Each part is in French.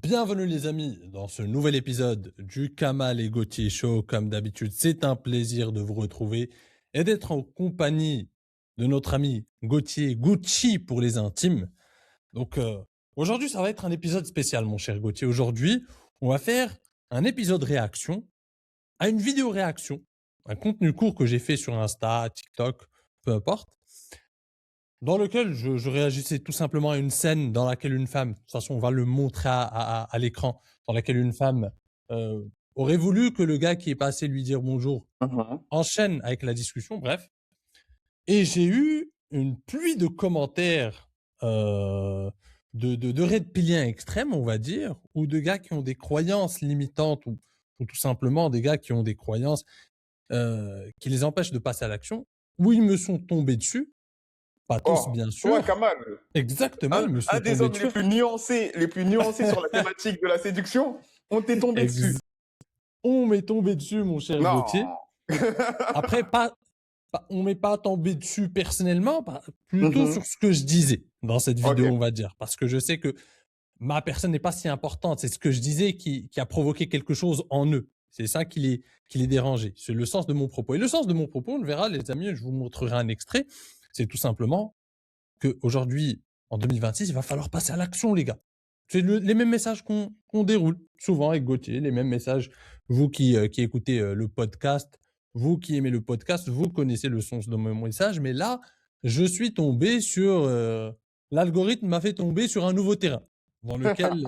Bienvenue les amis dans ce nouvel épisode du Kamal et Gauthier Show. Comme d'habitude, c'est un plaisir de vous retrouver et d'être en compagnie de notre ami Gauthier Gucci pour les intimes. Donc aujourd'hui, ça va être un épisode spécial, mon cher Gauthier. Aujourd'hui, on va faire un épisode réaction à une vidéo réaction, un contenu court que j'ai fait sur Insta, TikTok, peu importe, dans lequel je réagissais tout simplement à une scène dans laquelle une femme, de toute façon on va le montrer à l'écran, dans laquelle une femme aurait voulu que le gars qui est passé lui dire bonjour enchaîne avec la discussion, bref. Et j'ai eu une pluie de commentaires de reptiliens extrêmes, on va dire, ou de gars qui ont des croyances limitantes, ou tout simplement des gars qui ont des croyances qui les empêchent de passer à l'action, où ils me sont tombés dessus. Pas tous, Oh, bien toi, sûr. Kamal, Exactement, ils me sont un des tombés hommes dessus. les plus nuancés sur la thématique de la séduction, on t'est tombé dessus. On m'est tombé dessus, mon cher Gauthier. Non. Après, on m'est pas tombé dessus personnellement, plutôt sur ce que je disais dans cette vidéo, Ok. on va dire. Parce que je sais que ma personne n'est pas si importante. C'est ce que je disais qui a provoqué quelque chose en eux. C'est ça qui les dérangeait. C'est le sens de mon propos. Et le sens de mon propos, on le verra, les amis, je vous montrerai un extrait. C'est tout simplement qu'aujourd'hui, en 2026, il va falloir passer à l'action, les gars. C'est les mêmes messages qu'on déroule souvent avec Gauthier, les mêmes messages. Vous qui écoutez le podcast, vous qui aimez le podcast, vous connaissez le sens de mon message. Mais là, je suis tombé sur... l'algorithme m'a fait tomber sur un nouveau terrain dans lequel...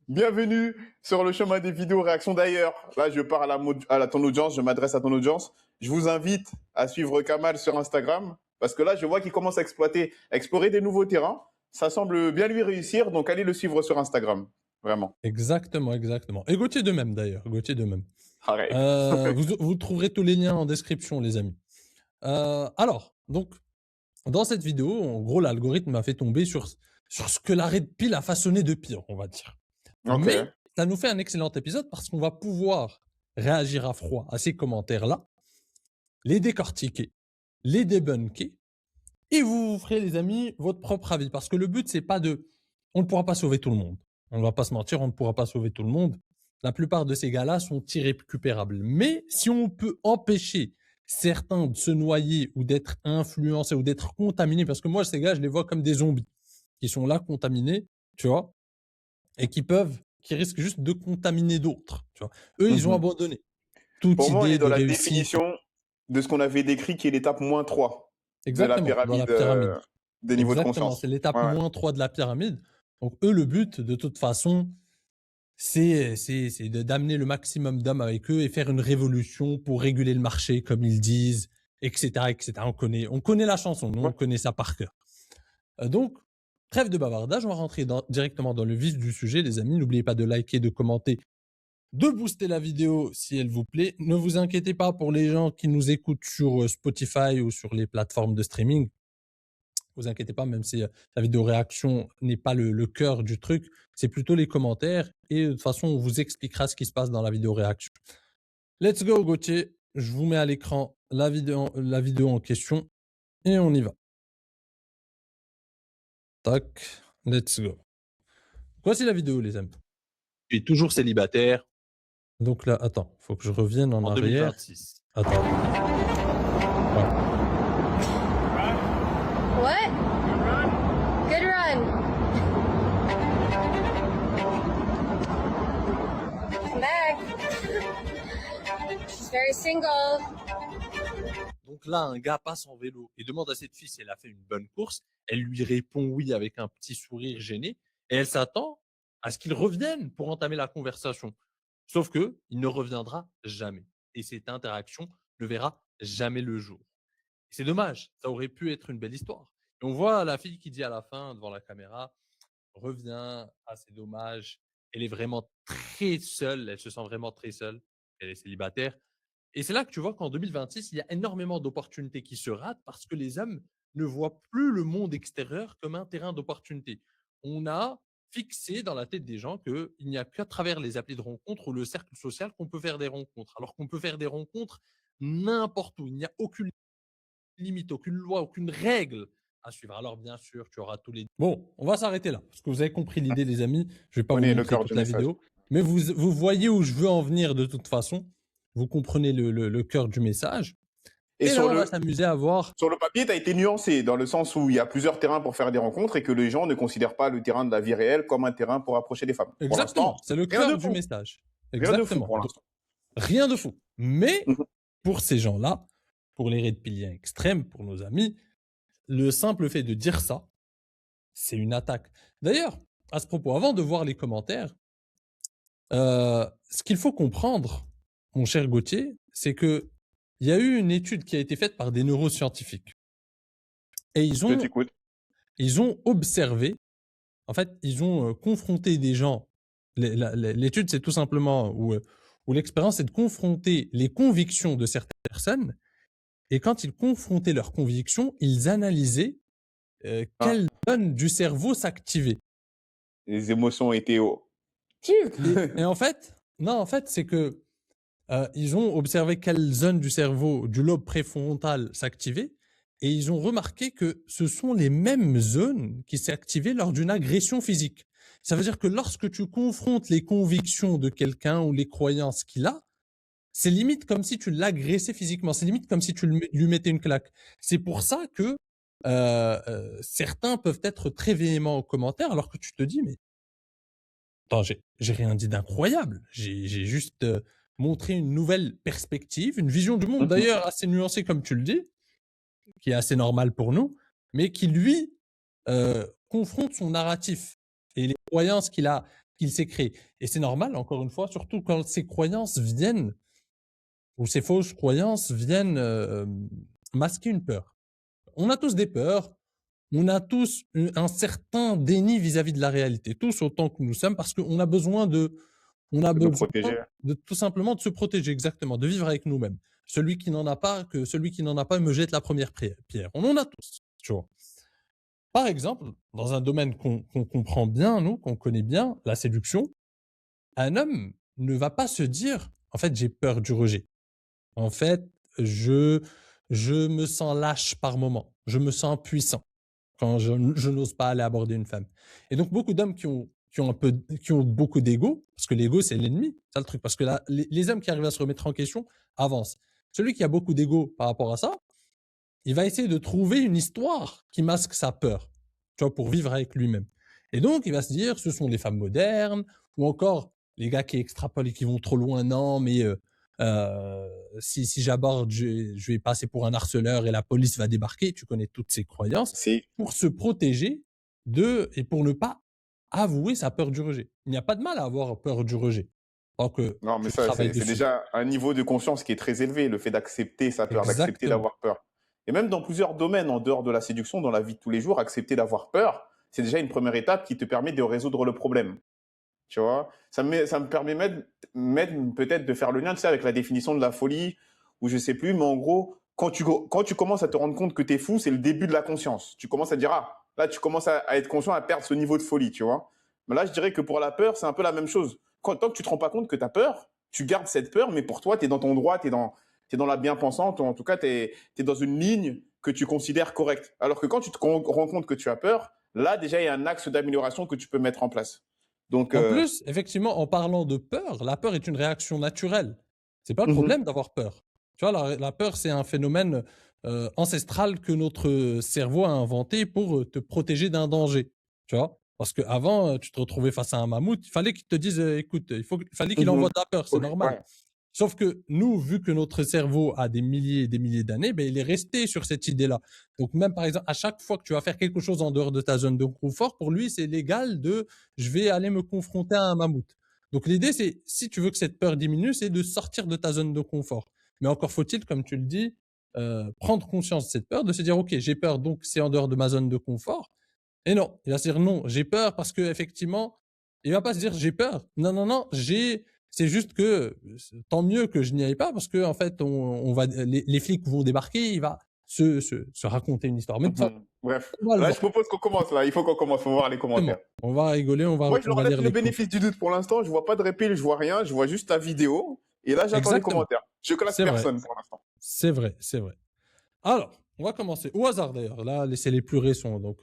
Bienvenue sur le chemin des vidéos réactions. D'ailleurs, là, je parle à ton audience, je m'adresse à ton audience. Je vous invite à suivre Kamal sur Instagram parce que là, je vois qu'il commence à explorer des nouveaux terrains. Ça semble bien lui réussir, donc allez le suivre sur Instagram. Vraiment. Exactement, exactement. Et Gauthier de même, d'ailleurs. Gauthier de même. Pareil. Vous trouverez tous les liens en description, les amis. Alors, donc, dans cette vidéo, en gros, l'algorithme m'a fait tomber sur ce que la Red Pill a façonné de pire, on va dire. Ok. Mais ça nous fait un excellent épisode parce qu'on va pouvoir réagir à froid à ces commentaires-là, les décortiquer, les débunker, et vous ferez, les amis, votre propre avis. Parce que le but, c'est pas de... On ne pourra pas sauver tout le monde. On ne va pas se mentir, on ne pourra pas sauver tout le monde. La plupart de ces gars-là sont irrécupérables. Mais si on peut empêcher certains de se noyer ou d'être influencés ou d'être contaminés, parce que moi, ces gars, je les vois comme des zombies qui sont là contaminés, tu vois, et qui risquent juste de contaminer d'autres, tu vois. Eux, ils ont abandonné toute Pour moi, on est idée dans de la réussite. définition de ce qu'on avait décrit qui est l'étape -3 de la Exactement, dans la pyramide pyramide. des niveaux de Exactement, conscience. c'est l'étape Ouais, ouais. -3 de la pyramide. Donc eux, le but, de toute façon, c'est d'amener le maximum d'hommes avec eux et faire une révolution pour réguler le marché, comme ils disent, etc., etc. On connaît la chanson, nous, on Ouais. connaît ça par cœur. Donc, trêve de bavardage, on va rentrer directement dans le vif du sujet, les amis. N'oubliez pas de liker, de commenter, de booster la vidéo si elle vous plaît. Ne vous inquiétez pas pour les gens qui nous écoutent sur Spotify ou sur les plateformes de streaming. Vous inquiétez pas, même si la vidéo réaction n'est pas le cœur du truc, c'est plutôt les commentaires et de toute façon, on vous expliquera ce qui se passe dans la vidéo réaction. Let's go, Gauthier. Je vous mets à l'écran la vidéo en question et on y va. Tac, let's go. Voici la vidéo, les amis. Tu es toujours célibataire Donc là, attends, faut que je revienne en en arrière. 2026. Attends. Ouais. What? Good run. Come back. She's very single. Donc là, un gars passe en vélo et demande à cette fille si elle a fait une bonne course. Elle lui répond oui avec un petit sourire gêné et elle s'attend à ce qu'il revienne pour entamer la conversation. Sauf que il ne reviendra jamais et cette interaction ne verra jamais le jour. C'est dommage, ça aurait pu être une belle histoire. Et on voit la fille qui dit à la fin devant la caméra: «Reviens, ah c'est dommage». Elle est vraiment très seule, elle se sent vraiment très seule. Elle est célibataire et c'est là que tu vois qu'en 2026, il y a énormément d'opportunités qui se ratent parce que les hommes ne voient plus le monde extérieur comme un terrain d'opportunités. On a fixé dans la tête des gens qu'il n'y a qu'à travers les applis de rencontres ou le cercle social qu'on peut faire des rencontres, alors qu'on peut faire des rencontres n'importe où. Il n'y a aucune limite, aucune loi, aucune règle à suivre. Alors, bien sûr, tu auras tous les. Bon, on va s'arrêter là, parce que vous avez compris l'idée, les amis. Je vais pas vous Prenez le montrer cœur toute du la message. vidéo, mais vous voyez où je veux en venir de toute façon. Vous comprenez le cœur du message. Et Et là, sur on va le, s'amuser à voir. sur le papier, tu as été nuancé, dans le sens où il y a plusieurs terrains pour faire des rencontres et que les gens ne considèrent pas le terrain de la vie réelle comme un terrain pour approcher des femmes. Pour Exactement, l'instant, c'est le rien de cœur du fou. message. Rien de fou Exactement. pour l'instant. Rien de fou. Mais Mhm. pour ces gens-là, pour les red piliens extrêmes, pour nos amis, le simple fait de dire ça, c'est une attaque. D'ailleurs, à ce propos, avant de voir les commentaires, ce qu'il faut comprendre, mon cher Gauthier, c'est que il y a eu une étude qui a été faite par des neuroscientifiques. Et Je t'écoute. ils ont observé, en fait, ils ont confronté des gens. L'étude, c'est tout simplement où l'expérience, c'est de confronter les convictions de certaines personnes. Et quand ils confrontaient leurs convictions, ils analysaient quelle zone du cerveau s'activait. Les émotions étaient haut. Et en fait, non, en fait, c'est que ils ont observé quelle zone du cerveau, du lobe préfrontal s'activait, et ils ont remarqué que ce sont les mêmes zones qui s'activaient lors d'une agression physique. Ça veut dire que lorsque tu confrontes les convictions de quelqu'un ou les croyances qu'il a, c'est limite comme si tu l'agressais physiquement. C'est limite comme si tu lui mettais une claque. C'est pour ça que certains peuvent être très véhéments aux commentaires, alors que tu te dis, mais attends, j'ai rien dit d'incroyable. J'ai juste montré une nouvelle perspective, une vision du monde, d'ailleurs assez nuancée comme tu le dis, qui est assez normale pour nous, mais qui lui confronte son narratif et les croyances qu'il s'est créées. Et c'est normal, encore une fois, surtout quand ces croyances viennent, ou ces fausses croyances viennent masquer une peur. On a tous des peurs, on a tous un certain déni vis-à-vis de la réalité, tous autant que nous sommes, parce qu'on a besoin Protéger. de tout simplement de se protéger, exactement, de vivre avec nous-mêmes. Celui qui n'en a pas me jette la première pierre. On en a tous, tu vois. Par exemple, dans un domaine qu'on comprend bien, nous, qu'on connaît bien, la séduction, un homme ne va pas se dire, en fait, j'ai peur du rejet. En fait, je me sens lâche par moment. Je me sens puissant quand je n'ose pas aller aborder une femme. Et donc, beaucoup d'hommes qui ont beaucoup d'ego, parce que l'ego, c'est l'ennemi. C'est le truc. Parce que là, les hommes qui arrivent à se remettre en question avancent. Celui qui a beaucoup d'ego par rapport à ça, il va essayer de trouver une histoire qui masque sa peur, tu vois, pour vivre avec lui-même. Et donc, il va se dire, ce sont les femmes modernes, ou encore les gars qui extrapolent et qui vont trop loin. Non, mais si j'aborde, je vais passer pour un harceleur et la police va débarquer. Tu connais toutes ces croyances. Pour se protéger et pour ne pas avouer sa peur du rejet. Il n'y a pas de mal à avoir peur du rejet. Non, mais ça, c'est déjà un niveau de conscience qui est très élevé, le fait d'accepter sa peur, d'accepter d'avoir peur. Et même dans plusieurs domaines, en dehors de la séduction, dans la vie de tous les jours, accepter d'avoir peur, c'est déjà une première étape qui te permet de résoudre le problème. Tu vois, ça me permet même peut-être de faire le lien, tu sais, avec la définition de la folie, ou je sais plus, mais en gros, quand tu commences à te rendre compte que tu es fou, c'est le début de la conscience. Tu commences à dire, ah, là, tu commences à être conscient, à perdre ce niveau de folie, tu vois. Mais là, je dirais que pour la peur, c'est un peu la même chose. Tant que tu te rends pas compte que tu as peur, tu gardes cette peur, mais pour toi, tu es dans ton droit, tu es dans la bien-pensante, en tout cas, tu es dans une ligne que tu considères correcte. Alors que quand tu te rends compte que tu as peur, là, déjà, il y a un axe d'amélioration que tu peux mettre en place. Donc, en plus, effectivement, en parlant de peur, la peur est une réaction naturelle. C'est pas le problème d'avoir peur. Tu vois, la peur, c'est un phénomène ancestral que notre cerveau a inventé pour te protéger d'un danger. Tu vois, parce qu'avant, tu te retrouvais face à un mammouth, il fallait qu'il te dise, écoute, il fallait qu'il envoie de la peur, c'est normal. Ouais. Sauf que nous, vu que notre cerveau a des milliers et des milliers d'années, ben, il est resté sur cette idée-là. Donc même par exemple, à chaque fois que tu vas faire quelque chose en dehors de ta zone de confort, pour lui, c'est légal de « je vais aller me confronter à un mammouth ». Donc l'idée, c'est, si tu veux que cette peur diminue, c'est de sortir de ta zone de confort. Mais encore faut-il, comme tu le dis, prendre conscience de cette peur, de se dire « ok, j'ai peur, donc c'est en dehors de ma zone de confort ». Et non, il va se dire « non, j'ai peur parce qu'effectivement, il ne va pas se dire « j'ai peur ». Non, c'est juste que tant mieux que je n'y aille pas parce que en fait, les flics vont débarquer, il va se raconter une histoire. Mais bref, là, je propose qu'on commence. Là, il faut qu'on commence. On va voir les commentaires. On va rigoler, on va. Moi, je leur laisse le bénéfice du doute pour l'instant. Je vois pas de répil, je vois rien. Je vois juste ta vidéo. Et là, j'attends les commentaires. Je classe personne pour l'instant. C'est vrai. Alors, On va commencer au hasard d'ailleurs. Là, c'est les plus récents, donc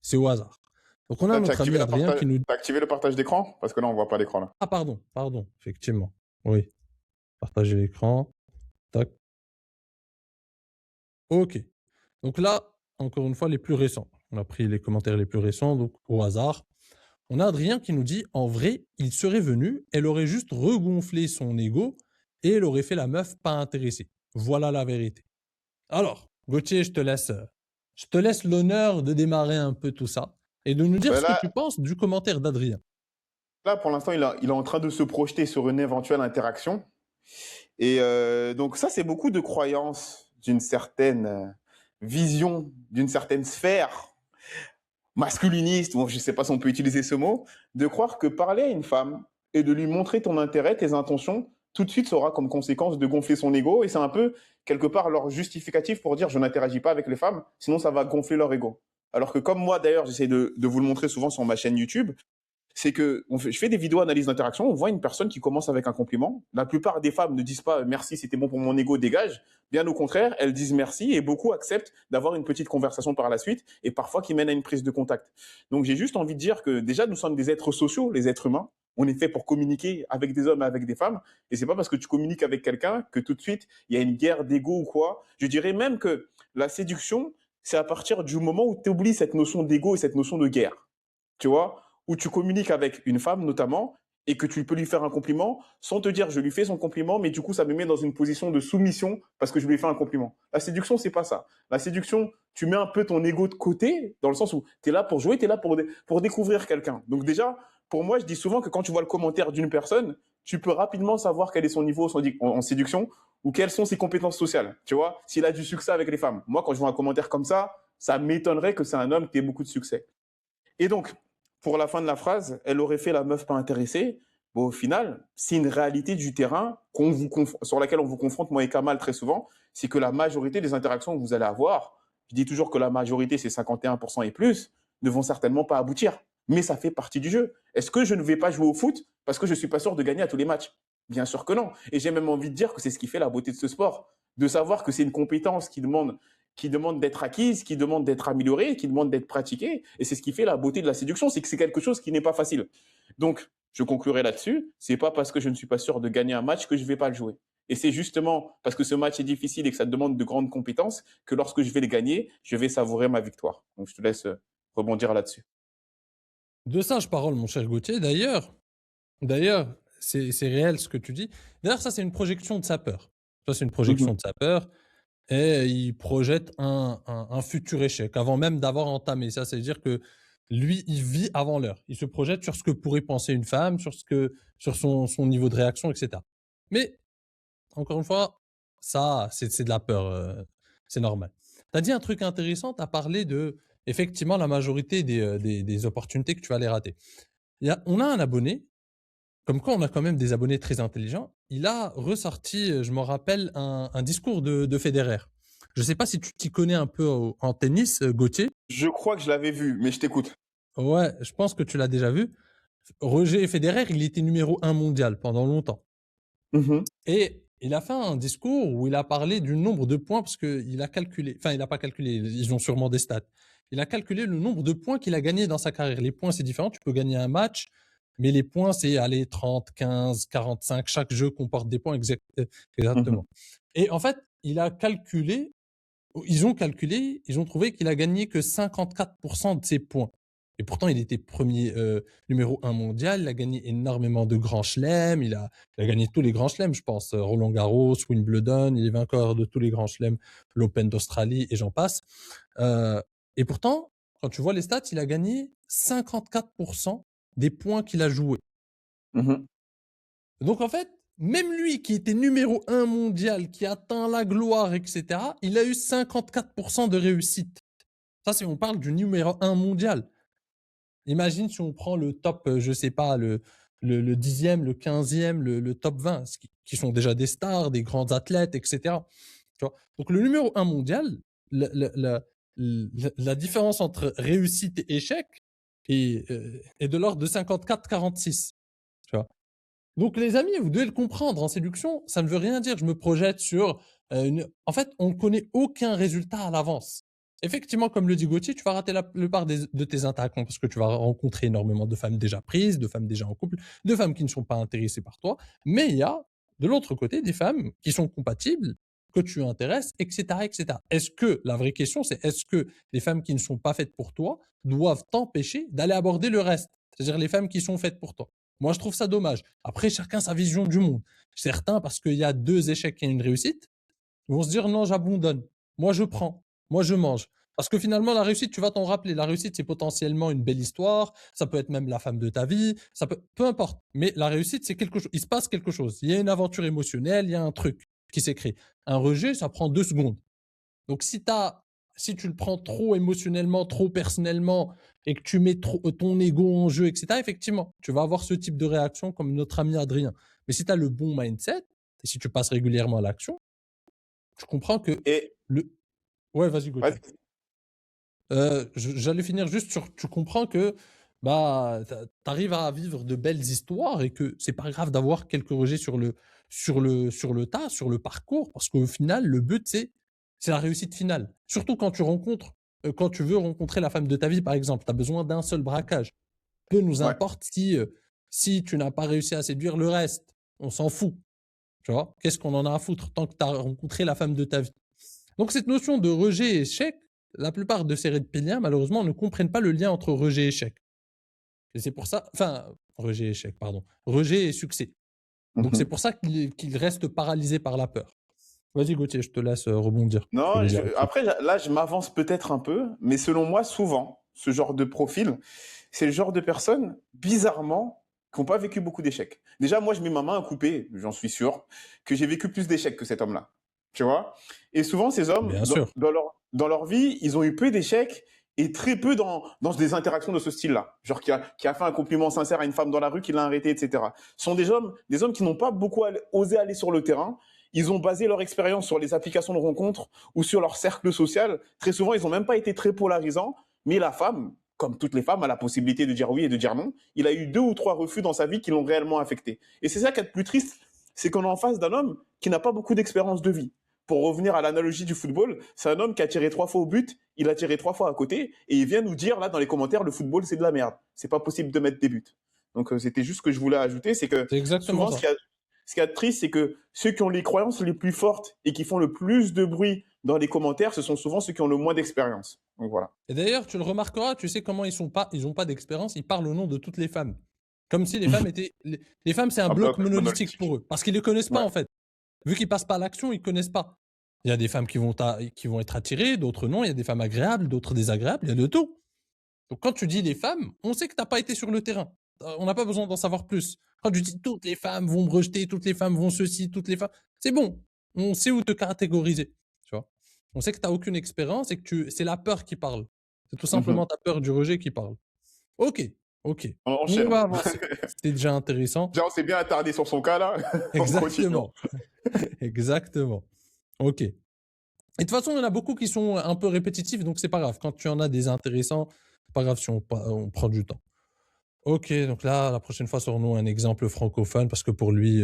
c'est au hasard. Donc on a T'as notre ami Adrien qui nous dit... t'as activé le partage d'écran? Parce que là, on voit pas l'écran, là. Ah pardon, effectivement. Oui, partager l'écran. Tac. Ok. Donc là, encore une fois, les plus récents. On a pris les commentaires les plus récents, donc au hasard. On a Adrien qui nous dit, en vrai, il serait venu, elle aurait juste regonflé son ego et elle aurait fait la meuf pas intéressée. Voilà la vérité. Alors, Gauthier, je te laisse l'honneur de démarrer un peu tout ça et de nous dire Ben ce que tu penses du commentaire d'Adrien. là, pour l'instant, il est en train de se projeter sur une éventuelle interaction. Et donc ça, c'est beaucoup de croyances d'une certaine vision, d'une certaine sphère masculiniste, bon, je ne sais pas si on peut utiliser ce mot, de croire que parler à une femme et de lui montrer ton intérêt, tes intentions, tout de suite, ça aura comme conséquence de gonfler son ego. Et c'est un peu, quelque part, leur justificatif pour dire je n'interagis pas avec les femmes, sinon ça va gonfler leur ego. Alors que comme moi, d'ailleurs, j'essaie de vous le montrer souvent sur ma chaîne YouTube, c'est que je fais des vidéos analyse d'interaction, on voit une personne qui commence avec un compliment. La plupart des femmes ne disent pas merci, c'était bon pour mon ego, dégage. Bien au contraire, elles disent merci et beaucoup acceptent d'avoir une petite conversation par la suite et parfois qui mène à une prise de contact. Donc j'ai juste envie de dire que déjà nous sommes des êtres sociaux, les êtres humains. On est fait pour communiquer avec des hommes et avec des femmes. Et c'est pas parce que tu communiques avec quelqu'un que tout de suite il y a une guerre d'ego ou quoi. Je dirais même que la séduction, c'est à partir du moment où tu oublies cette notion d'ego et cette notion de guerre. Tu vois, où tu communiques avec une femme notamment et que tu peux lui faire un compliment sans te dire je lui fais son compliment, mais du coup ça me met dans une position de soumission parce que je lui ai fait un compliment. La séduction, c'est pas ça. La séduction, tu mets un peu ton ego de côté dans le sens où tu es là pour jouer, tu es là pour découvrir quelqu'un. Donc déjà, pour moi, je dis souvent que quand tu vois le commentaire d'une personne, tu peux rapidement savoir quel est son niveau en séduction ou quelles sont ses compétences sociales. Tu vois, s'il a du succès avec les femmes. Moi, quand je vois un commentaire comme ça m'étonnerait que c'est un homme qui ait beaucoup de succès. Et donc, pour la fin de la phrase, elle aurait fait la meuf pas intéressée. Bon, au final, c'est une réalité du terrain sur laquelle on vous confronte, moi et Kamal, très souvent. C'est que la majorité des interactions que vous allez avoir, je dis toujours que la majorité, c'est 51% et plus, ne vont certainement pas aboutir. Mais ça fait partie du jeu. Est-ce que je ne vais pas jouer au foot parce que je ne suis pas sûr de gagner à tous les matchs? Bien sûr que non. Et j'ai même envie de dire que c'est ce qui fait la beauté de ce sport. De savoir que c'est une compétence qui demande d'être acquise, qui demande d'être améliorée, qui demande d'être pratiquée. Et c'est ce qui fait la beauté de la séduction, c'est que c'est quelque chose qui n'est pas facile. Donc, je conclurai là-dessus. C'est pas parce que je ne suis pas sûr de gagner un match que je vais pas le jouer. Et c'est justement parce que ce match est difficile et que ça demande de grandes compétences que lorsque je vais le gagner, je vais savourer ma victoire. Donc, je te laisse rebondir là-dessus. De sages paroles, mon cher Gauthier. D'ailleurs, c'est réel ce que tu dis. D'ailleurs, ça, c'est une projection de sa peur. Ça, c'est une projection de sa peur. Et il projette un futur échec avant même d'avoir entamé. Ça, c'est-à-dire que lui, il vit avant l'heure. Il se projette sur ce que pourrait penser une femme, sur son niveau de réaction, etc. Mais, encore une fois, ça, c'est de la peur. C'est normal. Tu as dit un truc intéressant. Tu as parlé de, effectivement, la majorité des opportunités que tu vas les rater. On a un abonné, comme quoi on a quand même des abonnés très intelligents. Il a ressorti, je me rappelle, un discours de Federer. Je ne sais pas si tu t'y connais un peu en tennis, Gauthier. Je crois que je l'avais vu, mais je t'écoute. Ouais, je pense que tu l'as déjà vu. Roger Federer, il était numéro 1 mondial pendant longtemps. Et il a fait un discours où il a parlé du nombre de points, parce qu'il a calculé, enfin, il n'a pas calculé, ils ont sûrement des stats. Il a calculé le nombre de points qu'il a gagné dans sa carrière. Les points, c'est différent. Tu peux gagner un match, mais les points, c'est aller 30, 15, 45. Chaque jeu comporte des points exactement. Et en fait, ils ont calculé, ils ont trouvé qu'il a gagné que 54% de ses points. Et pourtant, il était numéro 1 mondial. Il a gagné énormément de grands chelems. Il a gagné tous les grands chelems, je pense. Roland Garros, Wimbledon. Il est vainqueur de tous les grands chelems, l'Open d'Australie et j'en passe. Et pourtant, quand tu vois les stats, il a gagné 54% des points qu'il a joués. Donc en fait, même lui qui était numéro 1 mondial, qui atteint la gloire, etc., il a eu 54% de réussite. Ça, c'est on parle du numéro 1 mondial. Imagine si on prend le top, je sais pas, le 10e, le 15e, le top 20, qui sont déjà des stars, des grands athlètes, etc. Tu vois. Donc le numéro 1 mondial, la différence entre réussite et échec est de l'ordre de 54-46. Tu vois. Donc les amis, vous devez le comprendre, en séduction, ça ne veut rien dire je me projette sur En fait, on ne connaît aucun résultat à l'avance. Effectivement, comme le dit Gauthier, tu vas rater la plupart de tes interactions parce que tu vas rencontrer énormément de femmes déjà prises, de femmes déjà en couple, de femmes qui ne sont pas intéressées par toi. Mais il y a, de l'autre côté, des femmes qui sont compatibles, que tu intéresses, etc., etc. Est-ce que, la vraie question, c'est est-ce que les femmes qui ne sont pas faites pour toi doivent t'empêcher d'aller aborder le reste? C'est-à-dire les femmes qui sont faites pour toi. Moi, je trouve ça dommage. Après, chacun sa vision du monde. Certains, parce qu'il y a 2 échecs et une réussite, vont se dire non, j'abandonne. Moi, je prends. Moi, je mange. Parce que finalement, la réussite, tu vas t'en rappeler. La réussite, c'est potentiellement une belle histoire. Ça peut être même la femme de ta vie. Ça peut, peu importe. Mais la réussite, c'est quelque chose. Il se passe quelque chose. Il y a une aventure émotionnelle. Il y a un truc qui s'est créé. Un rejet, ça prend 2 secondes. Donc, si tu le prends trop émotionnellement, trop personnellement, et que tu mets trop ton ego en jeu, etc., effectivement, tu vas avoir ce type de réaction comme notre ami Adrien. Mais si tu as le bon mindset, et si tu passes régulièrement à l'action, tu comprends que Et le... Ouais, vas-y, Gauthier. vas-y. J'allais finir juste sur... Tu comprends que bah, t'arrives à vivre de belles histoires et que c'est pas grave d'avoir quelques rejets sur le tas, sur le parcours, parce qu'au final, le but, c'est la réussite finale. Surtout quand quand tu veux rencontrer la femme de ta vie, par exemple, tu as besoin d'un seul braquage. Peu nous Ouais. importe si tu n'as pas réussi à séduire le reste. On s'en fout. Tu vois, qu'est-ce qu'on en a à foutre tant que tu as rencontré la femme de ta vie. Donc cette notion de rejet et échec, la plupart de ces reptiliens, malheureusement, ne comprennent pas le lien entre rejet et échec. Et c'est pour ça, enfin, rejet et échec, pardon, rejet et succès. Donc c'est pour ça qu'ils restent paralysés par la peur. Vas-y Gauthier, je te laisse rebondir. Non, après, là, je m'avance peut-être un peu, mais selon moi, souvent, ce genre de profil, c'est le genre de personnes, bizarrement, qui n'ont pas vécu beaucoup d'échecs. Déjà, moi, je mets ma main à couper, j'en suis sûr, que j'ai vécu plus d'échecs que cet homme-là. Tu vois? Et souvent, ces hommes, Bien sûr. dans leur vie, ils ont eu peu d'échecs et très peu dans des interactions de ce style-là. Genre, qui a fait un compliment sincère à une femme dans la rue, qui l'a arrêté, etc. Ce sont des hommes qui n'ont pas beaucoup osé aller sur le terrain. Ils ont basé leur expérience sur les applications de rencontres ou sur leur cercle social. Très souvent, ils n'ont même pas été très polarisants, mais la femme, comme toutes les femmes, a la possibilité de dire oui et de dire non. Il a eu 2 ou 3 refus dans sa vie qui l'ont réellement affecté. Et c'est ça qui est le plus triste, c'est qu'on est en face d'un homme qui n'a pas beaucoup d'expérience de vie. Pour revenir à l'analogie du football, c'est un homme qui a tiré 3 fois au but, il a tiré 3 fois à côté, et il vient nous dire là dans les commentaires, le football c'est de la merde. C'est pas possible de mettre des buts. Donc c'était juste ce que je voulais ajouter, c'est que C'est exactement souvent ça. ce qui est triste, c'est que ceux qui ont les croyances les plus fortes et qui font le plus de bruit dans les commentaires, ce sont souvent ceux qui ont le moins d'expérience. Donc voilà. Et d'ailleurs, tu le remarqueras, tu sais comment ils ont pas d'expérience, ils parlent au nom de toutes les femmes. Comme si les femmes étaient... Les femmes, c'est un bloc monolithique pour eux. Parce qu'ils les connaissent pas, Ouais. en fait. Vu qu'ils passent pas à l'action, ils connaissent pas. Il y a des femmes qui vont être attirées, d'autres non. Il y a des femmes agréables, d'autres désagréables. Il y a de tout. Donc quand tu dis les femmes, on sait que t'as pas été sur le terrain. On n'a pas besoin d'en savoir plus. Quand tu dis toutes les femmes vont me rejeter, toutes les femmes vont ceci, toutes les femmes, c'est bon. On sait où te catégoriser. Tu vois. On sait que t'as aucune expérience et que c'est la peur qui parle. C'est tout simplement ta peur du rejet qui parle. Ok, ok. On On enchaîne. va avancer. C'était déjà intéressant. Déjà, on s'est bien attardé sur son cas là. Exactement. Exactement. Ok. Et de toute façon, il y en a beaucoup qui sont un peu répétitifs, donc c'est pas grave. Quand tu en as des intéressants, c'est pas grave si on prend du temps. Ok, donc là, la prochaine fois, sors-nous un exemple francophone, parce que pour lui,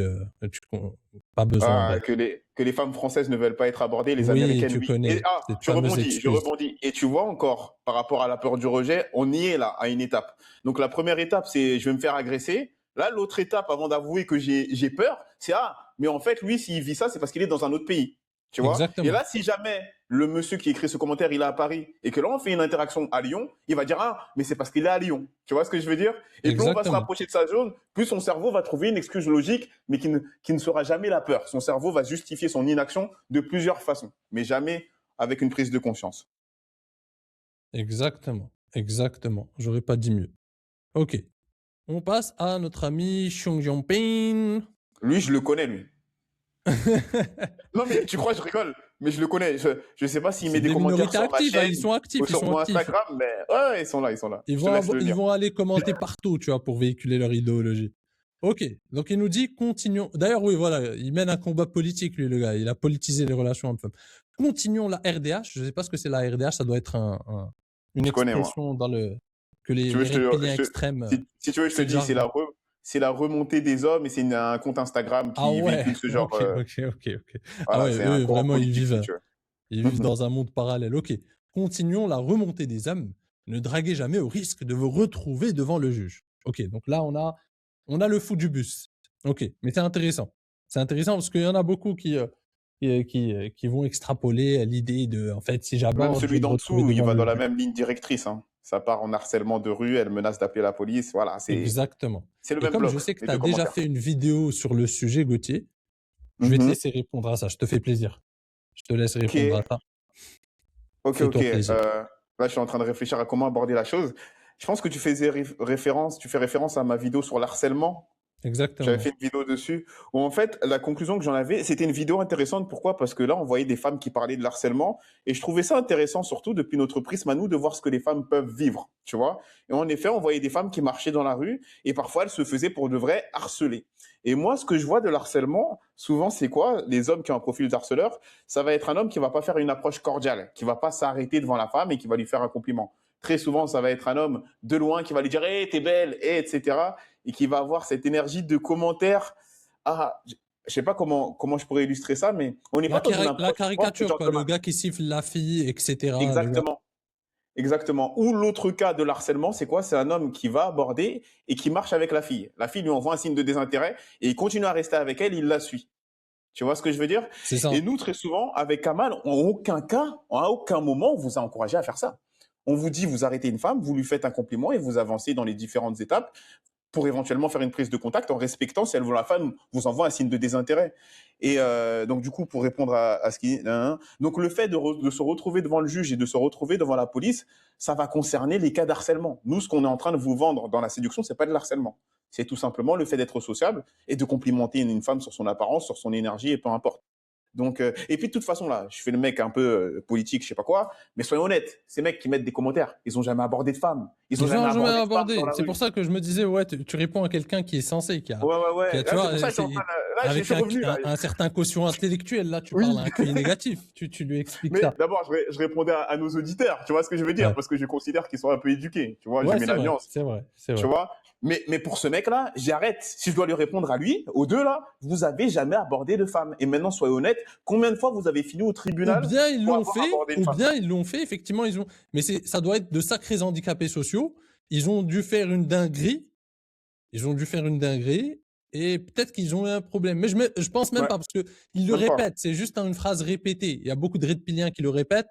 pas besoin. Ah, que les femmes françaises ne veulent pas être abordées, les Oui, américaines, tu oui. connais Et, cette je fameuse rebondis, je excuse. rebondis. Et tu vois encore, par rapport à la peur du rejet, on y est là, à une étape. Donc la première étape, c'est je vais me faire agresser. Là, l'autre étape, avant d'avouer que j'ai peur, c'est mais en fait, lui, s'il vit ça, c'est parce qu'il est dans un autre pays. Tu vois? Exactement. Et là, si jamais le monsieur qui écrit ce commentaire, il est à Paris, et que là, on fait une interaction à Lyon, il va dire, mais c'est parce qu'il est à Lyon. Tu vois ce que je veux dire? Et plus on va se Exactement. rapprocher de sa zone, plus son cerveau va trouver une excuse logique, mais qui ne sera jamais la peur. Son cerveau va justifier son inaction de plusieurs façons, mais jamais avec une prise de conscience. Exactement. Exactement. J'aurais pas dit mieux. Ok. On passe à notre ami Xiong Jinping. Lui, je le connais, lui. Non, mais tu crois, je rigole, mais je le connais. Je ne sais pas s'il met des commentaires sur ma chaîne, ils sont actifs, ou sur mon Instagram, mais ouais, ils sont là, ils sont là. Ils vont aller commenter partout, tu vois, pour véhiculer leur idéologie. Ok, donc il nous dit continuons. D'ailleurs, oui, voilà, il mène un combat politique, lui, le gars. Il a politisé les relations hommes-femmes. Continuons la RDH. Je ne sais pas ce que c'est la RDH. Ça doit être une Je connais, moi. expression dans que les Tu veux, reptiliens extrêmes. si tu veux, je te dis, c'est la remontée des hommes et c'est un compte Instagram Ah qui ouais, véhicule ce genre. ok. Ah Voilà, ouais, c'est un eux, courant vraiment, politique, si tu veux. ils vivent dans un monde parallèle. Ok, continuons la remontée des hommes. Ne draguez jamais au risque de vous retrouver devant le juge. Ok, donc là, on a le fou du bus. Ok, mais c'est intéressant. C'est intéressant parce qu'il y en a beaucoup qui vont extrapoler l'idée de, en fait, si Même j'aborde, je vais celui me d'en retrouver dessous, il devant va le dans la juge. même ligne directrice, hein. Ça part en harcèlement de rue, elle menace d'appeler la police. Voilà, Exactement. c'est le Et même comme je bloc, sais que les tu as deux déjà commentaires. fait une vidéo sur le sujet, Gauthier, je vais te Mhm. laisser répondre à ça. Je te fais plaisir. Je te laisse Ok, répondre à ça. ok. Fais-toi plaisir. Là, je suis en train de réfléchir à comment aborder la chose. Je pense que tu fais référence à ma vidéo sur l'harcèlement. J'avais Exactement. fait une vidéo dessus où en fait la conclusion que j'en avais, c'était une vidéo intéressante. Pourquoi? Parce que là, on voyait des femmes qui parlaient de l'harcèlement et je trouvais ça intéressant surtout depuis notre prisme à nous de voir ce que les femmes peuvent vivre, tu vois. Et en effet, on voyait des femmes qui marchaient dans la rue et parfois elles se faisaient pour de vrai harceler. Et moi, ce que je vois de l'harcèlement, souvent, c'est quoi? Les hommes qui ont un profil d'harceleur, ça va être un homme qui va pas faire une approche cordiale, qui va pas s'arrêter devant la femme et qui va lui faire un compliment. Très souvent, ça va être un homme de loin qui va lui dire, hey, t'es belle, hey, etc. Et qui va avoir cette énergie de commentaire. Ah, je sais pas comment je pourrais illustrer ça, mais on n'est pas dans une La approche tu vois, caricature, quoi. Le gars qui siffle la fille, etc. Le gars. exactement. Exactement. Ou l'autre cas de l'harcèlement, c'est quoi? C'est un homme qui va aborder et qui marche avec la fille. La fille lui envoie un signe de désintérêt et il continue à rester avec elle, il la suit. Tu vois ce que je veux dire? C'est ça. Et nous, très souvent, avec Kamal, en aucun cas, à aucun moment, on vous a encouragé à faire ça. On vous dit, vous arrêtez une femme, vous lui faites un compliment et vous avancez dans les différentes étapes pour éventuellement faire une prise de contact en respectant si elle, la femme vous envoie un signe de désintérêt. Et donc, du coup, pour répondre à ce qui... Donc, le fait de se retrouver devant le juge et de se retrouver devant la police, ça va concerner les cas d'harcèlement. Nous, ce qu'on est en train de vous vendre dans la séduction, c'est pas de l'harcèlement. C'est tout simplement le fait d'être sociable et de complimenter une femme sur son apparence, sur son énergie et peu importe. Donc, et puis de toute façon, là, je fais le mec un peu politique, je sais pas quoi, mais soyons honnêtes, ces mecs qui mettent des commentaires, ils ont jamais abordé de femmes. Ils ont Ils jamais ont jamais abordé de femmes dans abordé. la C'est rue. pour ça que je me disais, ouais, tu réponds à quelqu'un qui est censé, Ouais. tu Là, c'est vois, pour ça que je suis en train de... Là, je avec suis revenu, là. un certain quotient intellectuel, là, tu Oui. parles à un QI négatif. Tu lui expliques Mais ça. d'abord, je répondais à nos auditeurs, tu vois ce que je veux dire, Ouais. parce que je considère qu'ils sont un peu éduqués, tu vois, je Ouais, mets c'est la vrai, nuance. c'est vrai, c'est Tu vrai. vois. Mais pour ce mec-là, j'arrête. Si je dois lui répondre à lui, aux deux là, vous avez jamais abordé de femme. Et maintenant, soyez honnête, combien de fois vous avez fini au Ou tribunal bien ils pour l'ont avoir fait, abordé une ou femme? bien ils l'ont fait, effectivement, ils ont. Mais ça doit être de sacrés handicapés sociaux. Ils ont dû faire une dinguerie. Ils ont dû faire une dinguerie. Et peut-être qu'ils ont eu un problème. Mais je pense même Ouais, pas, parce que ils le même pas. répètent. C'est juste une phrase répétée. Il y a beaucoup de rétiliens qui le répètent.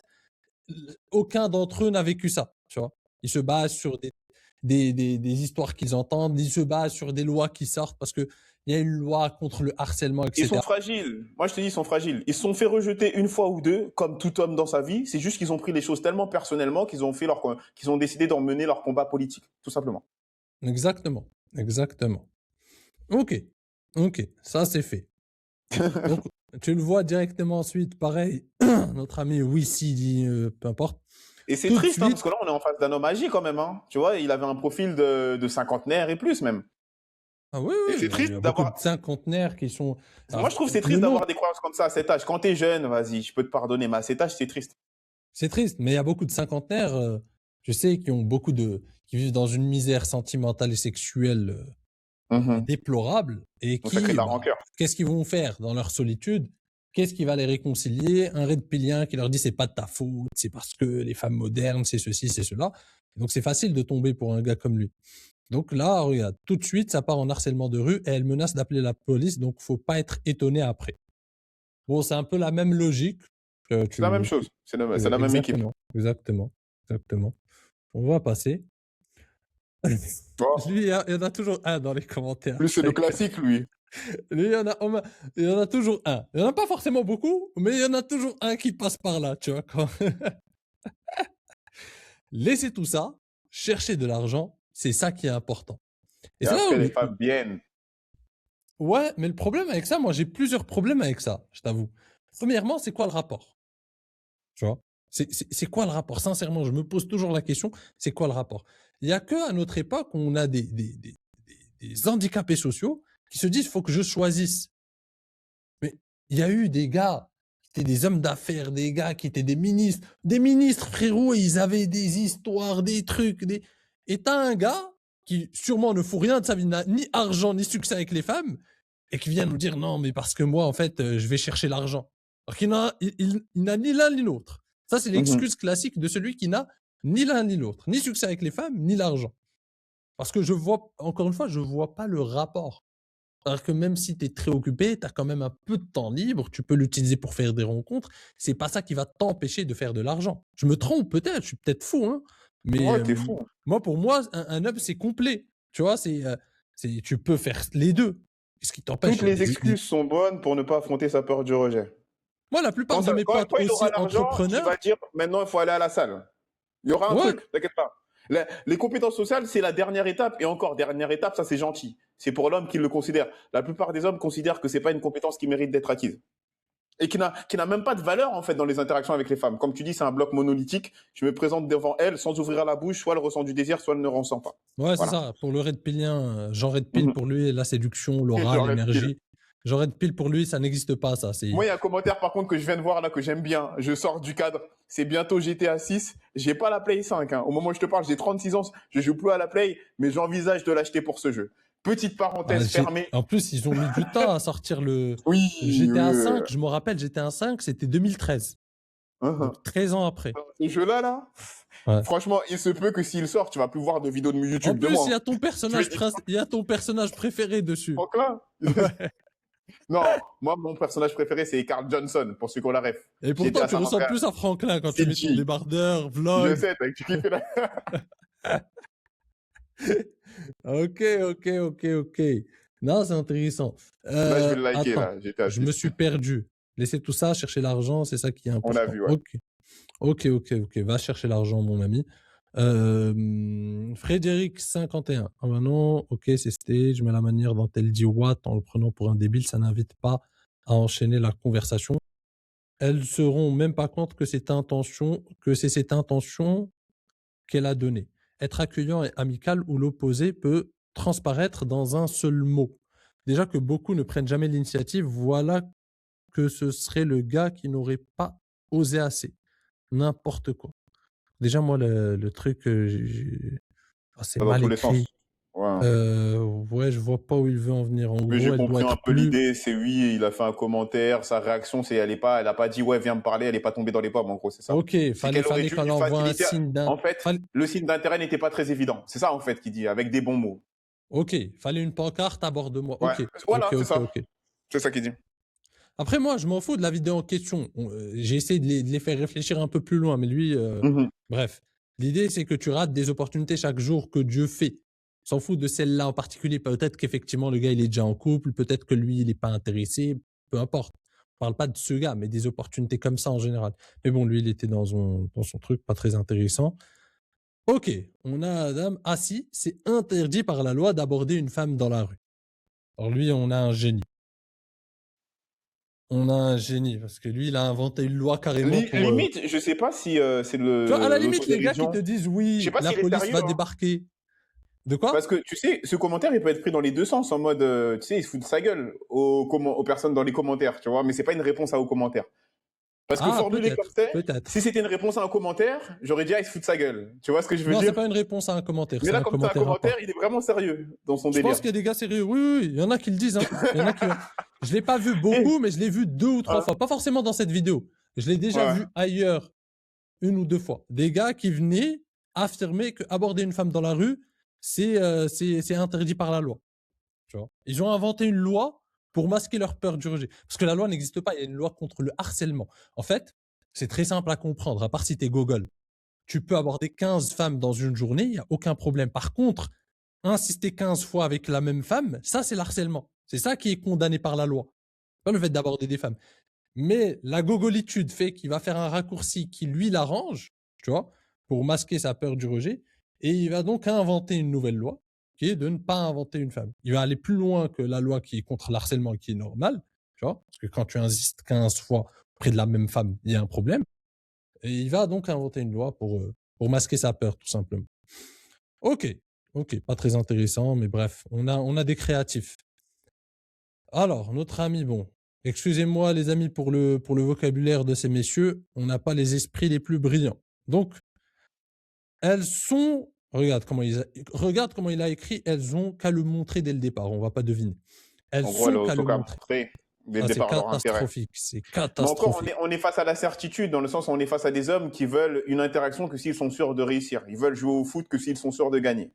Aucun d'entre eux n'a vécu ça, tu vois. Ils se basent sur des histoires qu'ils entendent, ils se basent sur des lois qui sortent parce que il y a une loi contre le harcèlement, Ils sont etc. fragiles. Moi, je te dis, ils sont fragiles. Ils se sont fait rejeter une fois ou deux, comme tout homme dans sa vie. C'est juste qu'ils ont pris les choses tellement personnellement qu'ils ont décidé d'en mener leur combat politique, tout simplement. Exactement, exactement. Ok, ça c'est fait. Donc tu le vois directement ensuite, pareil, notre ami Wissy dit, peu importe, Et c'est tout de triste, hein, suite. parce que là, on est en face d'un homme âgé quand même, hein. Tu vois, il avait un profil de cinquantenaire et plus même. Ah oui, Et oui, c'est il y triste a beaucoup d'avoir. de cinquantenaires qui sont. Moi, Alors, je trouve que c'est le triste nom, d'avoir des croyances comme ça à cet âge. Quand t'es jeune, vas-y, je peux te pardonner, mais à cet âge, c'est triste. c'est triste, mais il y a beaucoup de cinquantenaires, je sais, qui vivent dans une misère sentimentale et sexuelle Mhm. déplorable et Donc ça crée de qui, la bah, rancœur. qu'est-ce qu'ils vont faire dans leur solitude? Qu'est-ce qui va les réconcilier? Un red pilien qui leur dit c'est pas de ta faute, c'est parce que les femmes modernes, c'est ceci, c'est cela. Donc c'est facile de tomber pour un gars comme lui. Donc là, regarde, tout de suite, ça part en harcèlement de rue et elle menace d'appeler la police, donc faut pas être étonné après. Bon, c'est un peu la même logique. C'est la même chose. C'est la même équipe. Exactement. On va passer. Bon. Lui, il y en a toujours un dans les commentaires. Plus c'est le classique, lui. Lui, il y en a toujours un. Il y en a pas forcément beaucoup, mais il y en a toujours un qui passe par là, tu vois. Laissez tout ça, chercher de l'argent, c'est ça qui est important. Et Et c'est là après, les où, femmes viennent. ouais, mais le problème avec ça, moi, j'ai plusieurs problèmes avec ça, je t'avoue. Premièrement, c'est quoi le rapport? Tu vois? C'est quoi le rapport? Sincèrement, je me pose toujours la question, c'est quoi le rapport? Il y a que à notre époque, on a des handicapés sociaux qui se disent, faut que je choisisse. Mais il y a eu des gars qui étaient des hommes d'affaires, des gars qui étaient des ministres. Des ministres, frérot, ils avaient des histoires, des trucs. Et t'as un gars qui sûrement ne fout rien de sa vie, n'a ni argent ni succès avec les femmes, et qui vient nous dire non, mais parce que moi, en fait, je vais chercher l'argent. Alors qu'il n'a ni l'un ni l'autre. Ça, c'est Mhm. l'excuse classique de celui qui n'a ni l'un ni l'autre, ni succès avec les femmes, ni l'argent. Parce que je vois, encore une fois, je vois pas le rapport. Alors que même si tu es très occupé, tu as quand même un peu de temps libre, tu peux l'utiliser pour faire des rencontres. C'est pas ça qui va t'empêcher de faire de l'argent. Je me trompe peut-être, je suis peut-être fou, hein. Mais Ouais, t'es fou. moi, pour moi, un hub, c'est complet. Tu vois, tu peux faire les deux. Qu'est-ce qui t'empêche? Toutes les excuses sont bonnes pour ne pas affronter sa peur du rejet. Moi, la plupart de mes Quand potes il aussi aura l'argent, il entrepreneurs, va dire maintenant il faut aller à la salle. Il y aura un Ouais. truc, t'inquiète pas. Les compétences sociales, c'est la dernière étape. Et encore, dernière étape, ça c'est gentil. C'est pour l'homme qui le considère. La plupart des hommes considèrent que c'est pas une compétence qui mérite d'être acquise. Et qui n'a même pas de valeur en fait dans les interactions avec les femmes. Comme tu dis, c'est un bloc monolithique. Je me présente devant elle sans ouvrir la bouche, soit elle ressent du désir, soit elle ne ressent pas. ouais, c'est Voilà. ça. Pour le red pillien, Jean Red Pill, Mhm. pour lui, la séduction, Jean l'aura, Red l'énergie. Jean Red Pill, pour lui, ça n'existe pas, ça. Moi, il y a un commentaire par contre que je viens de voir là que j'aime bien. Je sors du cadre. C'est bientôt GTA 6. J'ai pas la Play 5. Hein. Au moment où je te parle, j'ai 36 ans. Je joue plus à la Play, mais j'envisage de l'acheter pour ce jeu. Petite parenthèse fermée. En plus, ils ont mis du temps à sortir le Oui. GTA 5. Je me rappelle, GTA 5, c'était 2013. Donc 13 ans après. Ce jeu-là, là, Ouais. franchement, il se peut que s'il sort, tu vas plus voir de vidéos de YouTube En de plus, moi. il y a ton personnage préféré dessus. Franklin. Non, moi, mon personnage préféré, c'est Carl Johnson, pour ceux qui ont la ref. Et pourtant, GTA tu San ressembles Andreas. plus à Franklin quand tu C'est mets ton G. débardeur, Je vlog. sais, tu kiffes là. Ok. Non, c'est intéressant. Là, je vais le liker, Attends, là. GTA je 6. me suis perdu. Laissez tout ça, chercher l'argent, c'est ça qui est important. On a vu, ouais. Ok. Va chercher l'argent, mon ami. Frédéric 51. Ah ben non, ok, c'est stage, mais la manière dont elle dit what en le prenant pour un débile, ça n'invite pas à enchaîner la conversation. Elles se rendent même pas compte que c'est cette intention qu'elle a donnée. Être accueillant et amical ou l'opposé peut transparaître dans un seul mot. Déjà que beaucoup ne prennent jamais l'initiative, voilà que ce serait le gars qui n'aurait pas osé assez. N'importe quoi. Déjà, moi, le truc, c'est Dans mal tous les sens. écrit. Ouais. Ouais, je vois pas où il veut en venir. En Mais gros, j'ai elle doit compris un être peu plus... l'idée. C'est oui, il a fait un commentaire. Sa réaction, c'est elle a pas dit ouais, viens me parler. Elle est pas tombée dans les pommes. En gros, c'est ça. Ok, fallait qu'elle aurait dû qu'on lui envoie un faciliter. signe d'un... En fait, le signe d'intérêt n'était pas très évident. C'est ça en fait qu'il dit avec des bons mots. Ok, fallait une pancarte à bord de moi. Ouais. Ok, Voilà, ok. c'est ça. C'est ça qu'il dit. Après, moi, je m'en fous de la vidéo en question. J'ai essayé de les faire réfléchir un peu plus loin, mais lui, Mhm. bref. L'idée, c'est que tu rates des opportunités chaque jour que Dieu fait. S'en fout de celle-là en particulier. Peut-être qu'effectivement, le gars, il est déjà en couple. Peut-être que lui, il n'est pas intéressé. Peu importe. On parle pas de ce gars, mais des opportunités comme ça en général. Mais bon, lui, il était dans son truc, pas très intéressant. Ok, on a Adam. Ah si, c'est interdit par la loi d'aborder une femme dans la rue. Alors lui, on a un génie. Parce que lui, il a inventé une loi carrément pour... Limite, je sais pas si c'est le. Tu vois, à la limite, les gars qui l'autodérision. te disent Je oui, sais pas la s'il est police sérieux, va hein. débarquer. De quoi? Parce que tu sais, ce commentaire, il peut être pris dans les deux sens, en mode, tu sais, il se fout de sa gueule aux personnes dans les commentaires, tu vois, mais c'est pas une réponse à aux commentaires. Parce que formulé comme ça, peut-être. si c'était une réponse à un commentaire, j'aurais dit, ah, il se fout de sa gueule. Tu vois ce que je veux Non, dire? c'est pas une réponse à un commentaire. Mais là, comme c'est un commentaire, rapport. il est vraiment sérieux dans son Je délire. pense qu'il y a des gars sérieux. Oui, il y en a qui le disent. Hein. Il y en a qui... Je l'ai pas vu beaucoup, mais je l'ai vu 2 ou 3 fois. Pas forcément dans cette vidéo. Je l'ai déjà vu ailleurs 1 ou 2 fois. Des gars qui venaient affirmer qu'aborder une femme dans la rue, c'est interdit par la loi. Tu vois, ils ont inventé une loi pour masquer leur peur du rejet. Parce que la loi n'existe pas. Il y a une loi contre le harcèlement. En fait, c'est très simple à comprendre, à part si tu es gogol. Tu peux aborder 15 femmes dans une journée, il n'y a aucun problème. Par contre, insister 15 fois avec la même femme, ça, c'est l'harcèlement. C'est ça qui est condamné par la loi. Pas le fait d'aborder des femmes. Mais la gogolitude fait qu'il va faire un raccourci qui lui l'arrange, tu vois, pour masquer sa peur du rejet. Et il va donc inventer une nouvelle loi qui est de ne pas inventer une femme. Il va aller plus loin que la loi qui est contre l'harcèlement et qui est normale, tu vois, parce que quand tu insistes 15 fois auprès de la même femme, il y a un problème. Et il va donc inventer une loi pour masquer sa peur, tout simplement. Ok, pas très intéressant, mais bref, on a des créatifs. Alors, notre ami, bon, excusez-moi les amis pour le vocabulaire de ces messieurs, on n'a pas les esprits les plus brillants. Donc, elles sont Regarde comment il a écrit. Elles ont qu'à le montrer dès le départ. On va pas deviner. Elles En gros, elle sont a qu'à le montrer. auto-castré dès le Ah, c'est départ leur intérêt. catastrophique. C'est Mais encore, catastrophique. on est face à la certitude, dans le sens où on est face à des hommes qui veulent une interaction que s'ils sont sûrs de réussir. Ils veulent jouer au foot que s'ils sont sûrs de gagner.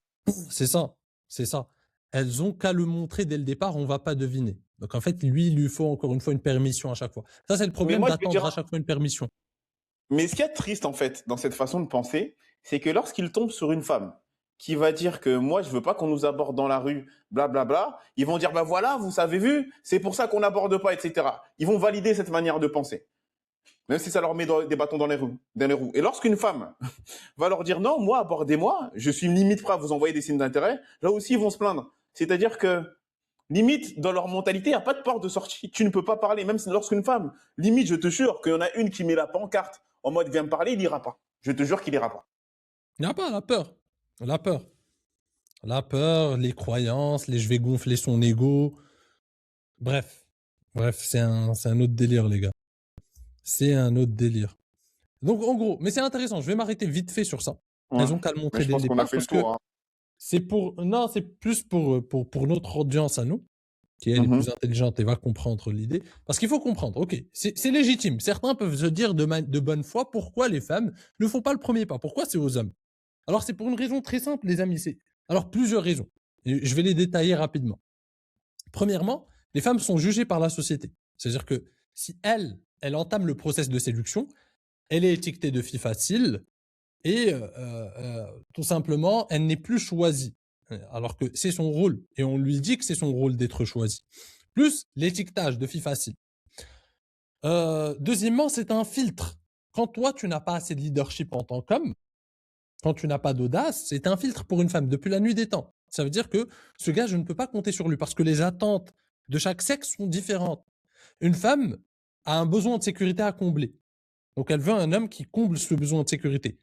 C'est ça. C'est ça. Elles ont qu'à le montrer dès le départ. On va pas deviner. Donc en fait, lui, il lui faut encore une fois une permission à chaque fois. Ça, c'est le problème moi, je vais d'attendre dire- à chaque fois une permission. Mais ce qui est triste, en fait, dans cette façon de penser, c'est que lorsqu'ils tombent sur une femme qui va dire que moi, je veux pas qu'on nous aborde dans la rue, blablabla, ils vont dire, bah voilà, vous avez vu, c'est pour ça qu'on n'aborde pas, etc. Ils vont valider cette manière de penser. Même si ça leur met des bâtons dans les roues. Et lorsqu'une femme va leur dire, non, moi, abordez-moi, je suis limite prêt à vous envoyer des signes d'intérêt, là aussi, ils vont se plaindre. C'est-à-dire que, limite, dans leur mentalité, il n'y a pas de porte de sortie. Tu ne peux pas parler, même lorsqu'une femme, limite, je te jure qu'il y en a une qui met la pancarte en mode viens me parler, il n'ira pas. Je te jure qu'il n'ira pas. Il n'y a pas la peur. La peur. La peur, les croyances, les je vais gonfler son ego. Bref. Bref, c'est un autre délire, les gars. C'est un autre délire. Donc, en gros, mais c'est intéressant. Je vais m'arrêter vite fait sur ça. Ouais. Elles ont qu'à le Mais montrer je dès le pense qu'on a départ fait le parce que tour. Hein. c'est non, c'est plus pour notre audience à nous, qui elle est plus intelligente et va comprendre l'idée. Parce qu'il faut comprendre, ok, c'est légitime. Certains peuvent se dire de bonne foi pourquoi les femmes ne font pas le premier pas. Pourquoi c'est aux hommes? Alors, c'est pour une raison très simple, les amis. Alors, plusieurs raisons. Et je vais les détailler rapidement. Premièrement, les femmes sont jugées par la société. C'est-à-dire que si elle entame le process de séduction, elle est étiquetée de fille facile et tout simplement, elle n'est plus choisie. Alors que c'est son rôle et on lui dit que c'est son rôle d'être choisie. Plus l'étiquetage de fille facile. Deuxièmement, c'est un filtre. Quand toi, tu n'as pas assez de leadership en tant qu'homme, quand tu n'as pas d'audace, c'est un filtre pour une femme depuis la nuit des temps. Ça veut dire que ce gars, je ne peux pas compter sur lui parce que les attentes de chaque sexe sont différentes. Une femme a un besoin de sécurité à combler. Donc, elle veut un homme qui comble ce besoin de sécurité.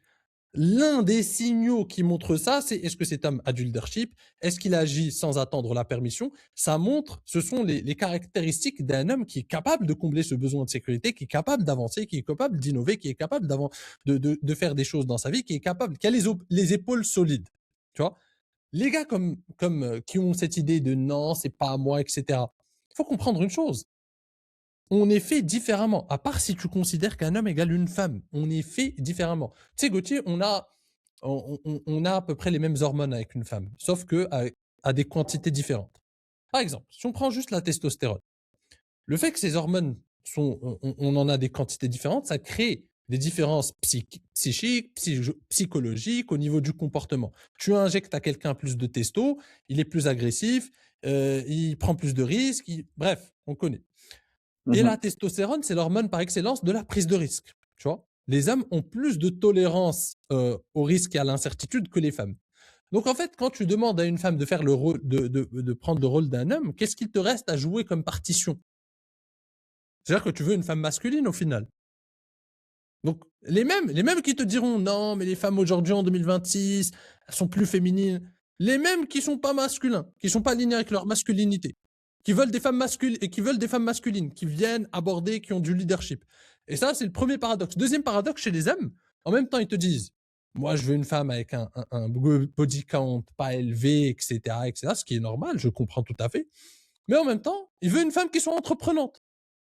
L'un des signaux qui montre ça, c'est est-ce que cet homme a du leadership? Est-ce qu'il agit sans attendre la permission? Ça montre, ce sont les caractéristiques d'un homme qui est capable de combler ce besoin de sécurité, qui est capable d'avancer, qui est capable d'innover, qui est capable de faire des choses dans sa vie, qui est capable, qui a les épaules solides. Tu vois? Les gars qui ont cette idée de non, c'est pas à moi, etc. Il faut comprendre une chose. On est fait différemment. À part si tu considères qu'un homme égale une femme, on est fait différemment. Tu sais, Gauthier, on a à peu près les mêmes hormones avec une femme, sauf que à des quantités différentes. Par exemple, si on prend juste la testostérone, le fait que ces hormones on en a des quantités différentes, ça crée des différences psychiques, psychologiques au niveau du comportement. Tu injectes à quelqu'un plus de testo, il est plus agressif, il prend plus de risques, bref, on connaît. Et la testostérone, c'est l'hormone par excellence de la prise de risque. Tu vois, les hommes ont plus de tolérance au risque et à l'incertitude que les femmes. Donc en fait, quand tu demandes à une femme de faire le rôle, de prendre le rôle d'un homme, qu'est-ce qu'il te reste à jouer comme partition? C'est-à-dire que tu veux une femme masculine au final. Donc les mêmes qui te diront non, mais les femmes aujourd'hui en 2026, elles sont plus féminines. Les mêmes qui sont pas masculins, qui sont pas alignés avec leur masculinité, qui veulent des femmes masculines, qui viennent aborder, qui ont du leadership. Et ça, c'est le premier paradoxe. Deuxième paradoxe chez les hommes, en même temps, ils te disent, moi, je veux une femme avec un body count pas élevé, etc., ce qui est normal, je comprends tout à fait. Mais en même temps, ils veulent une femme qui soit entreprenante,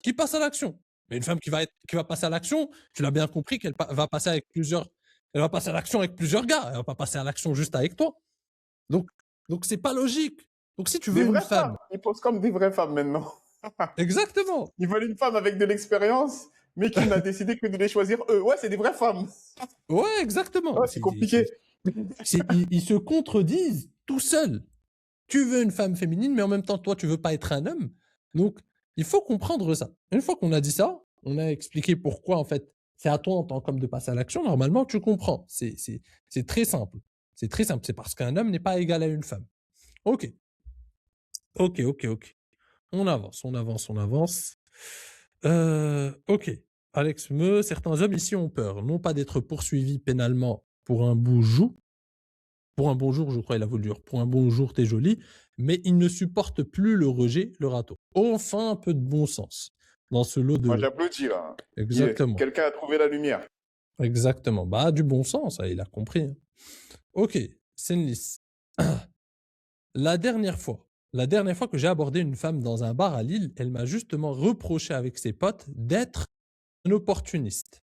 qui passe à l'action. Mais une femme qui va passer à l'action, tu l'as bien compris qu'elle va passer avec plusieurs, elle va passer à l'action avec plusieurs gars, elle va pas passer à l'action juste avec toi. Donc c'est pas logique. Donc si tu veux une femme, ils posent comme des vraies femmes maintenant. Exactement. Ils veulent une femme avec de l'expérience, mais qui n'a décidé que de les choisir eux. Ouais, c'est des vraies femmes. Ouais, exactement. Ouais, c'est compliqué. Ils se contredisent tout seuls. Tu veux une femme féminine, mais en même temps, toi, tu veux pas être un homme. Donc, il faut comprendre ça. Une fois qu'on a dit ça, on a expliqué pourquoi, en fait, c'est à toi en tant qu'homme de passer à l'action. Normalement, tu comprends. C'est très simple. C'est très simple. C'est parce qu'un homme n'est pas égal à une femme. Ok. On avance. Ok. Alex certains hommes ici ont peur, non pas d'être poursuivis pénalement pour un bonjour, je crois il a voulu dire, pour un bonjour t'es joli, mais ils ne supportent plus le rejet, le râteau. Enfin, un peu de bon sens dans ce lot de... Moi, j'applaudis, là. Exactement. Quelqu'un a trouvé la lumière. Exactement. Bah, du bon sens, il a compris. Hein. Ok. Senlis. La dernière fois que j'ai abordé une femme dans un bar à Lille, elle m'a justement reproché avec ses potes d'être un opportuniste.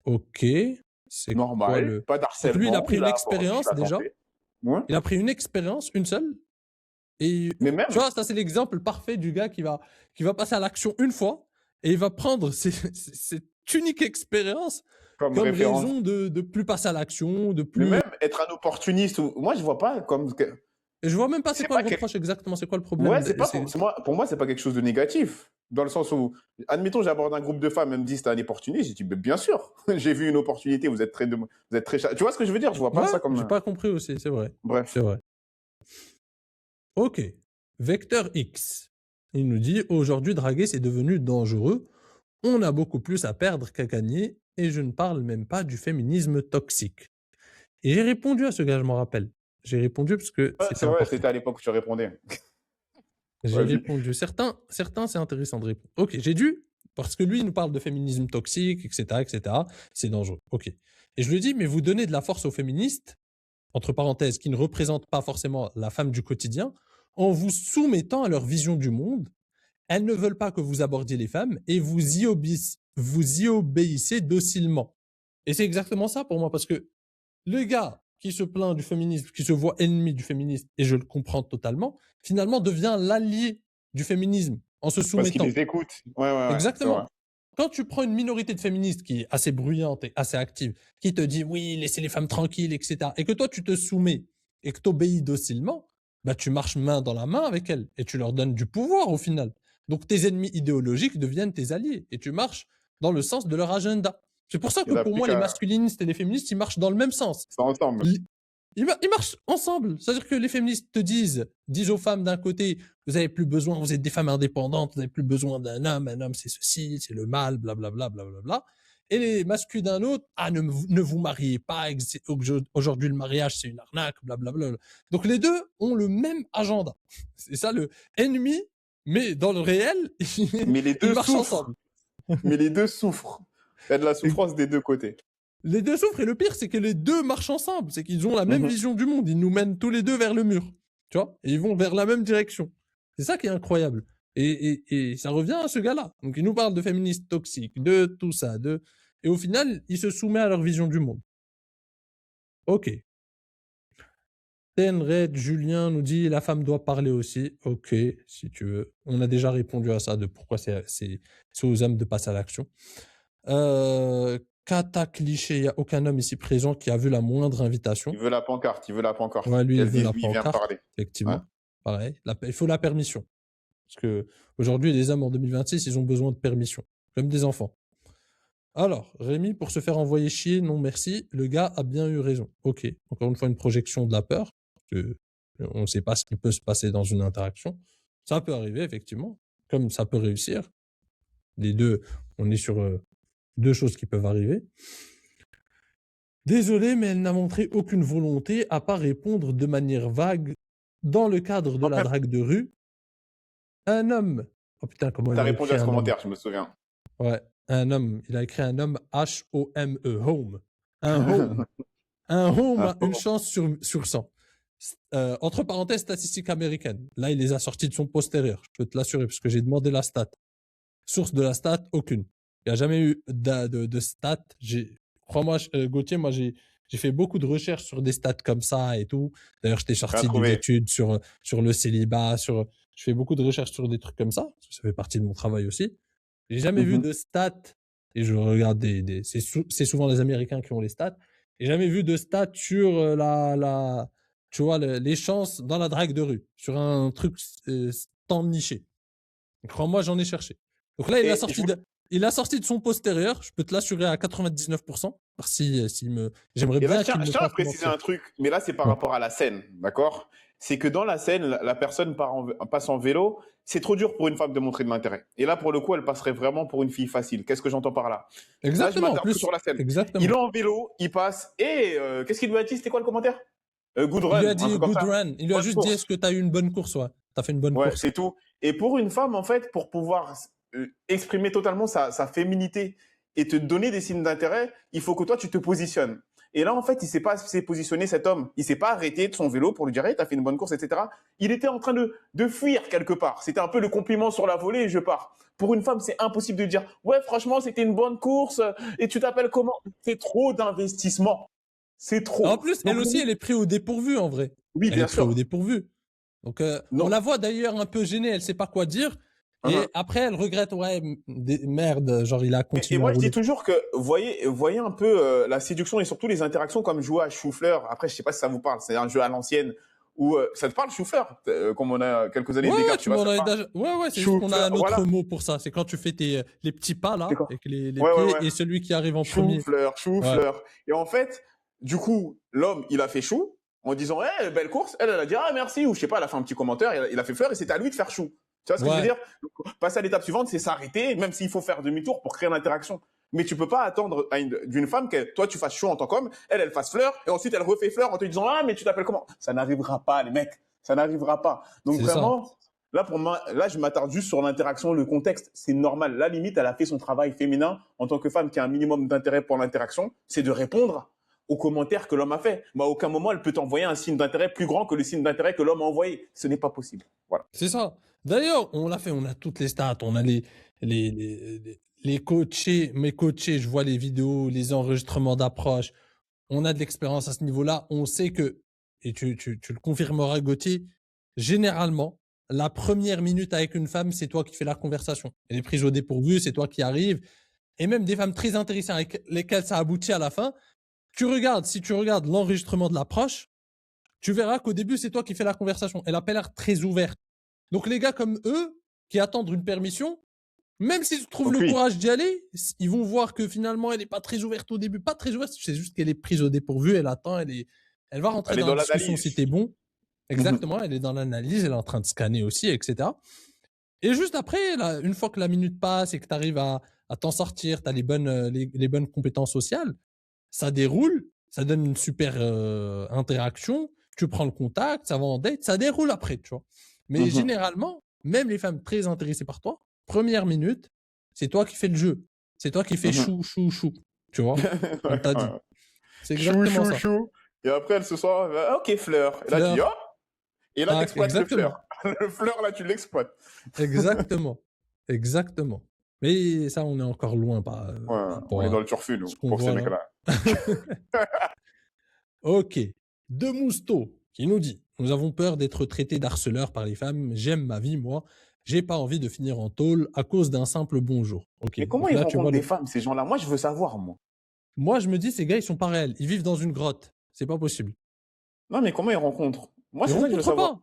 Ok, c'est quoi Normal, le... pas Donc lui, il a d'harcèlement, pris il une a abordi, il expérience a déjà. tenté. Ouais. Il a pris une expérience, une seule. Et Mais même, tu vois, ça c'est l'exemple parfait du gars qui va passer à l'action une fois et il va prendre cette unique expérience comme comme référence. raison de plus passer à l'action, de Mais plus... même être un opportuniste, moi je vois pas comme. Et je vois même pas c'est C'est quoi pas le quel- reproche exactement, c'est quoi le problème. Ouais, c'est pas pour moi, c'est pas quelque chose de négatif. Dans le sens où, admettons, j'aborde un groupe de femmes, elles me disent t'es un opportuniste, j'ai dit mais bien sûr, j'ai vu une opportunité, vous êtes très tu vois ce que je veux dire? Je vois pas Ouais, ça comme. j'ai pas compris aussi, c'est vrai. Bref. C'est vrai. Ok. Vecteur X. Il nous dit aujourd'hui, draguer, c'est devenu dangereux. On a beaucoup plus à perdre qu'à gagner. Et je ne parle même pas du féminisme toxique. Et j'ai répondu à ce gars, je m'en rappelle. J'ai répondu parce que Ouais, c'était c'est vrai, important. c'était à l'époque où tu répondais. J'ai Vas-y. répondu. Certains, c'est intéressant de répondre. Ok, j'ai dû, parce que lui, il nous parle de féminisme toxique, etc., etc. C'est dangereux. Ok. Et je lui dis, mais vous donnez de la force aux féministes, entre parenthèses, qui ne représentent pas forcément la femme du quotidien, en vous soumettant à leur vision du monde. Elles ne veulent pas que vous abordiez les femmes et vous y obéissez docilement. Et c'est exactement ça pour moi, parce que le gars qui se plaint du féminisme, qui se voit ennemi du féminisme, et je le comprends totalement, finalement devient l'allié du féminisme en se Parce qu'ils soumettant. les écoutent. Ouais, c'est vrai. Exactement. Quand tu prends une minorité de féministes qui est assez bruyante et assez active, qui te dit oui, laissez les femmes tranquilles, etc., et que toi tu te soumets et que tu obéis docilement, bah tu marches main dans la main avec elles et tu leur donnes du pouvoir au final. Donc tes ennemis idéologiques deviennent tes alliés et tu marches dans le sens de leur agenda. C'est pour ça Il que y en a pour plus moi, les qu'à- masculinistes et les féministes, ils marchent dans le même sens. C'est ensemble. Ils marchent ensemble. C'est-à-dire que les féministes te disent aux femmes d'un côté, vous avez plus besoin, vous êtes des femmes indépendantes, vous n'avez plus besoin d'un homme, un homme c'est ceci, c'est le mal, blablabla, blablabla. Et les masculins d'un autre, ne vous mariez pas, aujourd'hui le mariage c'est une arnaque, blablabla. Donc les deux ont le même agenda. C'est ça le ennemi, mais dans le réel, Mais les ils deux marchent souffrent. ensemble. Mais les deux souffrent. Il y a de la souffrance des deux côtés. Les deux souffrent et le pire, c'est que les deux marchent ensemble. C'est qu'ils ont la même Mhm. vision du monde. Ils nous mènent tous les deux vers le mur. Tu vois? Et ils vont vers la même direction. C'est ça qui est incroyable. Et ça revient à ce gars-là. Donc, il nous parle de féministes toxiques, de tout ça, et au final, il se soumet à leur vision du monde. Ok. Tenred, Julien nous dit la femme doit parler aussi. Ok, si tu veux. On a déjà répondu à ça de pourquoi c'est aux hommes de passer à l'action. Kata cliché, il n'y a aucun homme ici présent qui a vu la moindre invitation. Il veut la pancarte. Ouais, lui, il Qu'elle veut dise, la lui, il vient pancarte, parler. effectivement. Ouais. Pareil, il faut la permission. Parce que aujourd'hui, les hommes en 2026, ils ont besoin de permission, comme des enfants. Alors, Rémi, pour se faire envoyer chier, non merci, le gars a bien eu raison. Ok, encore une fois, une projection de la peur, que on ne sait pas ce qui peut se passer dans une interaction. Ça peut arriver, effectivement, comme ça peut réussir. Les deux, on est sur deux choses qui peuvent arriver. Désolé, mais elle n'a montré aucune volonté à part répondre de manière vague dans le cadre de la drague de rue. Un homme. Oh putain, comment il T'as a répondu écrit à ce un homme. commentaire, je me souviens. Ouais, un homme. Il a écrit un homme H-O-M-E, home. Un home. Un home a une chance sur 100. Entre parenthèses, statistiques américaines. Là, il les a sorties de son postérieur. Je peux te l'assurer, parce que j'ai demandé la stat. Source de la stat, aucune. Il n'y a jamais eu de stat. Crois-moi, Gauthier, moi, j'ai fait beaucoup de recherches sur des stats comme ça et tout. D'ailleurs, j'étais sorti d'une étude sur le célibat, je fais beaucoup de recherches sur des trucs comme ça. Ça fait partie de mon travail aussi. J'ai jamais vu de stats. Et je regarde c'est souvent les Américains qui ont les stats. J'ai jamais vu de stats sur tu vois, les chances dans la drague de rue. Sur un truc tant niché. Crois-moi, j'en ai cherché. Donc là, il a sorti de son postérieur, je peux te l'assurer à 99%. J'aimerais bien qu'il me je tiens à préciser un truc, mais là, c'est par rapport à la scène, d'accord? C'est que dans la scène, la personne passe en vélo, c'est trop dur pour une femme de montrer de l'intérêt. Et là, pour le coup, elle passerait vraiment pour une fille facile. Qu'est-ce que j'entends par là? Exactement. Là, je m'attarde sur la scène. Exactement. Il est en vélo, il passe, et qu'est-ce qu'il lui a dit? C'était quoi le commentaire? Good run. Il lui a dit good run. Il lui a juste dit, est-ce que tu as eu une bonne course? Ouais, tu as fait une bonne course. C'est tout. Et pour une femme, en fait, pour pouvoir exprimer totalement sa féminité et te donner des signes d'intérêt, il faut que toi, tu te positionnes. Et là, en fait, il s'est positionné, cet homme. Il s'est pas arrêté de son vélo pour lui dire, hey, t'as fait une bonne course, etc. Il était en train de fuir quelque part. C'était un peu le compliment sur la volée et je pars. Pour une femme, c'est impossible de dire, ouais, franchement, c'était une bonne course et tu t'appelles comment? C'est trop d'investissement. C'est trop. En plus, elle Donc, aussi, elle est prise au dépourvu, en vrai. oui, Elle bien est prise au sûr. dépourvu. Donc, on Non. la voit d'ailleurs un peu gênée, elle sait pas quoi dire. Et Uh-huh. après, elle regrette, ouais, merde, genre, il a Et continué moi, à je dis rouler. toujours que voyez un peu la séduction et surtout les interactions comme jouer à chou-fleur. Après, je sais pas si ça vous parle. C'est un jeu à l'ancienne où ça te parle chou-fleur, comme on a quelques années Ouais, d'écart, ouais, tu tu vois, m'en ça te avais parle. déjà. Ouais, ouais, c'est juste qu'on a Chou-fleur, un autre voilà. mot pour ça. C'est quand tu fais les petits pas, C'est là, quoi? avec les Ouais, pieds, ouais. et celui qui arrive en premier. Chou-fleur, Ouais. chou-fleur. Et en fait, du coup, l'homme, il a fait chou en disant, hey, belle course. Elle a dit, ah, merci. Ou je sais pas, elle a fait un petit commentaire, il a fait fleur et c'est à lui de faire chou. Tu vois ce que je veux Ouais. dire? Passer à l'étape suivante, c'est s'arrêter, même s'il faut faire demi-tour pour créer l'interaction. Mais tu peux pas attendre d'une femme que toi, tu fasses chou en tant qu'homme, elle fasse fleur, et ensuite elle refait fleur en te disant, ah, mais tu t'appelles comment? Ça n'arrivera pas, les mecs. Ça n'arrivera pas. Donc C'est ça. vraiment, là, pour moi, là, je m'attarde juste sur l'interaction, le contexte. C'est normal. La limite, elle a fait son travail féminin en tant que femme qui a un minimum d'intérêt pour l'interaction, c'est de répondre aux commentaires que l'homme a fait. Mais à aucun moment, elle peut t'envoyer un signe d'intérêt plus grand que le signe d'intérêt que l'homme a envoyé. Ce n'est pas possible. Voilà. C'est ça. D'ailleurs, on l'a fait, on a toutes les stats, on a les coachés, mes coachés, je vois les vidéos, les enregistrements d'approche. On a de l'expérience à ce niveau-là. On sait que, et tu le confirmeras, Gauthier, généralement, la première minute avec une femme, c'est toi qui fais la conversation. Elle est prise au dépourvu, c'est toi qui arrives. Et même des femmes très intéressées avec lesquelles ça aboutit à la fin. Si tu regardes l'enregistrement de l'approche, tu verras qu'au début, c'est toi qui fais la conversation. Elle a pas l'air très ouverte. Donc, les gars comme eux, qui attendent une permission, même s'ils trouvent Donc le oui, courage d'y aller, ils vont voir que finalement, elle n'est pas très ouverte au début. Pas très ouverte, c'est juste qu'elle est prise au dépourvu, elle attend, elle va rentrer elle est dans dans la discussion si l'analyse. t'es bon. Mhm. Exactement, elle est dans l'analyse, elle est en train de scanner aussi, etc. Et juste après, là, une fois que la minute passe et que tu arrives à t'en sortir, tu as les bonnes compétences sociales, ça déroule, ça donne une super interaction, tu prends le contact, ça va en date, ça déroule après, tu vois. Mais Mhm. généralement, même les femmes très intéressées par toi, première minute, c'est toi qui fais le jeu. C'est toi qui fais Mhm. chou, chou, chou. Tu vois, on Ouais, t'a dit. ouais. C'est Chou, exactement chou, ça. chou. Et après, elle se sent, ok, fleur. Et là, tu dis, Fleur. oh, et là, Ah, t'exploites le exactement. fleur. Le fleur, là, tu l'exploites. Exactement. Exactement. Mais ça, on est encore loin par Ouais, on rapport est dans à le turfu, ce nous, qu'on pour ces voit là. mecs-là. Ok. De Mousto qui nous dit: nous avons peur d'être traités d'harceleurs par les femmes. J'aime ma vie, moi. J'ai pas envie de finir en tôle à cause d'un simple bonjour. Ok. Mais comment Donc ils là, tu rencontrent vois des femmes, ces gens-là? Moi, je veux savoir, moi. moi, je me dis, ces gars, ils sont pas réels. Ils vivent dans une grotte. C'est pas possible. Non, mais comment ils rencontrent? Moi, Ils c'est ça que je veux rencontrent savoir. pas.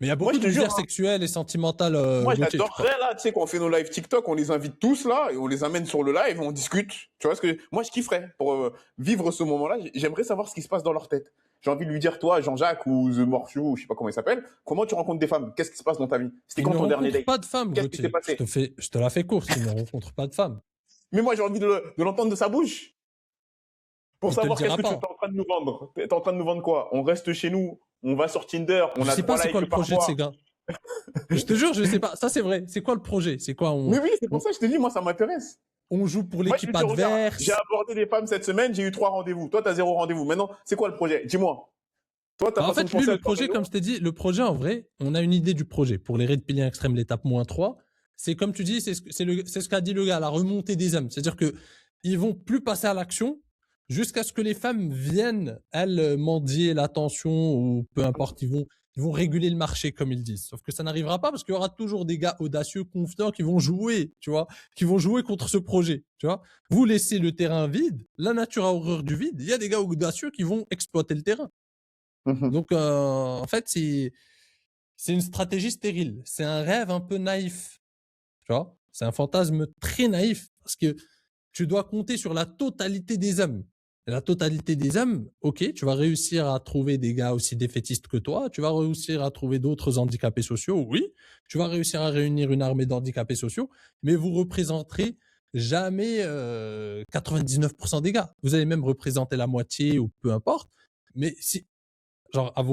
Mais il y a Moi, beaucoup je de te jure, misère hein, sexuelle et sentimentale, moi, Gauthier, tu crois. j'adorerais, là, tu sais, quand on fait nos lives TikTok, on les invite tous, là, et on les amène sur le live, et on discute. Tu vois ce que, moi, je kifferais pour vivre ce moment-là. J'aimerais savoir ce qui se passe dans leur tête. J'ai envie de lui dire, toi, Jean-Jacques, ou The Morchou, ou je sais pas comment il s'appelle, comment tu rencontres des femmes? Qu'est-ce qui se passe dans ta vie? C'était Ils quand ne ton dernier rencontrent date? pas de femmes, Qu'est-ce qui s'est Gauthier. passé? Je te la fais courte. Ils ne rencontrent pas de femmes. Mais moi, j'ai envie de l'entendre de sa bouche. Pour Il te le savoir qu'est-ce dira que tu es pas. en train de nous vendre. Tu es en train de nous vendre quoi? On reste chez nous, on va sur Tinder, on Je a sais pas 3 c'est quoi le likes par projet de mois. ces gars. Je te jure, je sais pas. Ça, c'est vrai. C'est quoi le projet? C'est quoi Mais oui, c'est on, pour ça que je te dis, moi, ça m'intéresse. on joue pour Moi, je l'équipe te dis, regarde, j'ai adverse? abordé des femmes cette semaine, j'ai eu 3 rendez-vous. Toi, tu as 0 rendez-vous. Maintenant, c'est quoi le projet? Dis-moi. Toi, ta Bah, en façon de fait, lui, penser, le elle t'en projet, est où? comme je t'ai dit, le projet, en vrai, on a une idée du projet. Pour les Red Piliers Extrême, l'étape -3, c'est comme tu dis, c'est ce qu'a dit le gars, la remontée des âmes. C'est-à-dire que ils vont plus passer à l'action jusqu'à ce que les femmes viennent, elles, mendier l'attention ou peu importe, ils vont réguler le marché, comme ils disent. Sauf que ça n'arrivera pas parce qu'il y aura toujours des gars audacieux, confiants qui vont jouer, tu vois, qui vont jouer contre ce projet, tu vois. Vous laissez le terrain vide, la nature a horreur du vide, il y a des gars audacieux qui vont exploiter le terrain. Mhm. Donc, en fait, c'est une stratégie stérile. C'est un rêve un peu naïf, tu vois. C'est un fantasme très naïf parce que tu dois compter sur la totalité des hommes. Et la totalité des hommes, ok, tu vas réussir à trouver des gars aussi défaitistes que toi, tu vas réussir à trouver d'autres handicapés sociaux, oui, tu vas réussir à réunir une armée d'handicapés sociaux, mais vous représenterez jamais 99% des gars. Vous allez même représenter la moitié ou peu importe. Mais si genre à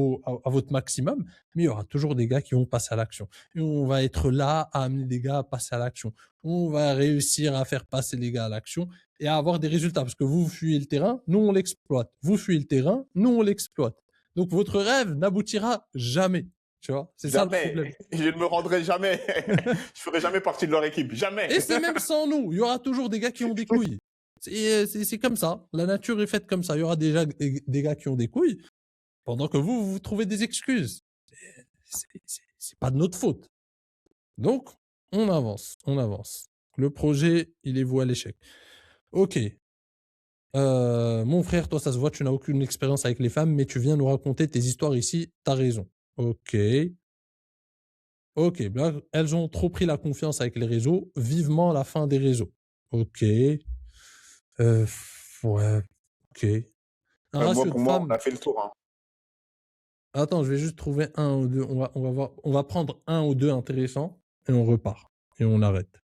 votre maximum, mais il y aura toujours des gars qui vont passer à l'action. Et on va être là à amener des gars à passer à l'action. On va réussir à faire passer les gars à l'action et à avoir des résultats. Parce que vous fuyez le terrain, nous on l'exploite. Vous fuyez le terrain, nous on l'exploite. Donc votre rêve n'aboutira jamais. Tu vois, c'est ça le problème. Jamais. Je ne me rendrai jamais. Je ferai jamais partie de leur équipe. Jamais. Et c'est même sans nous. Il y aura toujours des gars qui ont des couilles. C'est comme ça. La nature est faite comme ça. Il y aura déjà des gars qui ont des couilles pendant que vous trouvez des excuses. C'est pas de notre faute. Donc, on avance, on avance. Le projet, il est voué à l'échec. Ok. Mon frère, toi, ça se voit, tu n'as aucune expérience avec les femmes, mais tu viens nous raconter tes histoires ici. T'as raison. Ok. Ok. Là, elles ont trop pris la confiance avec les réseaux. Vivement la fin des réseaux. Ok. Ouais. Ok. Un ratio de Pour moi, on femmes. a fait le tour. Hein. Attends, je vais juste trouver un ou deux. On va prendre un ou deux intéressants et on repart. Et on arrête.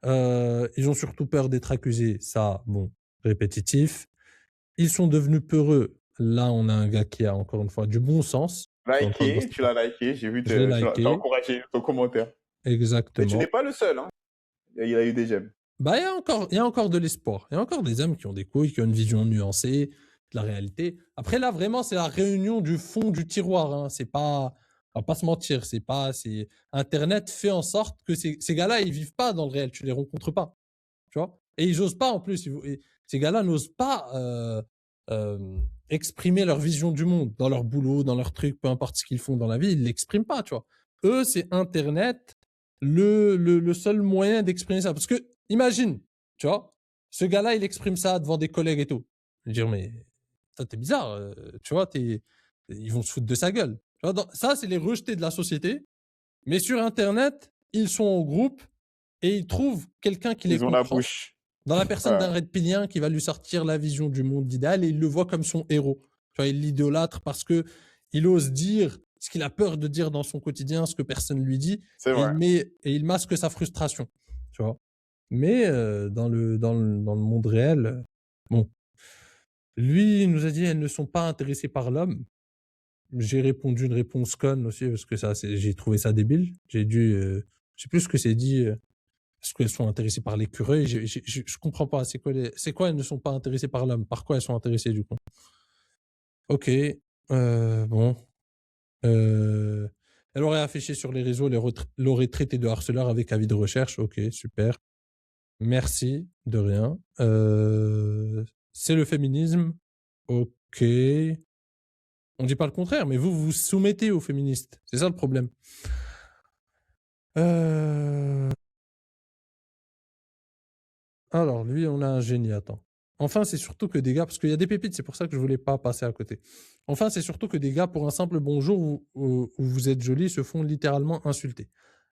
Ils ont surtout peur d'être accusés. Ça, bon, répétitif. Ils sont devenus peureux. Là, on a un gars qui a, encore une fois, du bon sens. Liké, tu l'as liké. J'ai vu, Je l'ai tu liké. l'as encouragé ton commentaire. Mais tu Exactement. n'es pas le seul. Hein. Il a eu des j'aime. Bah, il y a encore de l'espoir. Il y a encore des hommes qui ont des couilles, qui ont une vision nuancée de la réalité. Après, là, vraiment, c'est la réunion du fond du tiroir. Hein. C'est pas, on va pas se mentir. C'est Internet fait en sorte que ces gars-là, ils vivent pas dans le réel. Tu les rencontres pas. Tu vois? Et ils osent pas, en plus. Ces gars-là n'osent pas, exprimer leur vision du monde dans leur boulot, dans leur truc, peu importe ce qu'ils font dans la vie, ils l'expriment pas, tu vois. Eux, c'est Internet, le seul moyen d'exprimer ça. Parce que, imagine, tu vois, ce gars-là, il exprime ça devant des collègues et tout. Je veux dire, mais ça, t'es bizarre, tu vois, ils vont se foutre de sa gueule. Tu vois, ça, c'est les rejetés de la société. Mais sur Internet, ils sont en groupe et ils trouvent quelqu'un qui les Ils ont la comprend. bouche. Dans la personne Ouais. d'un Red Pillien qui va lui sortir la vision du monde idéal et il le voit comme son héros. Tu vois, il l'idolâtre parce que il ose dire ce qu'il a peur de dire dans son quotidien, ce que personne lui dit, C'est vrai. et il masque sa frustration. Tu vois. Mais dans le monde réel, bon, lui il nous a dit elles ne sont pas intéressées par l'homme. J'ai répondu une réponse conne aussi parce que j'ai trouvé ça débile. J'ai dû, je sais plus ce que c'est dit. Est-ce qu'elles sont intéressées par l'écureuil? Je comprends pas. C'est quoi elles ne sont pas intéressées par l'homme? Par quoi elles sont intéressées du coup? Ok. Bon. Elle aurait affiché sur les réseaux, l'aurait traité de harceleur avec avis de recherche. Ok, super. Merci, de rien. C'est le féminisme. Ok. On dit pas le contraire, mais vous vous soumettez aux féministes. C'est ça le problème. Alors, lui, on a un génie, attends. Enfin, c'est surtout que des gars, parce qu'il y a des pépites, c'est pour ça que je voulais pas passer à côté. Enfin, c'est surtout que des gars, pour un simple bonjour où vous êtes joli, se font littéralement insulter.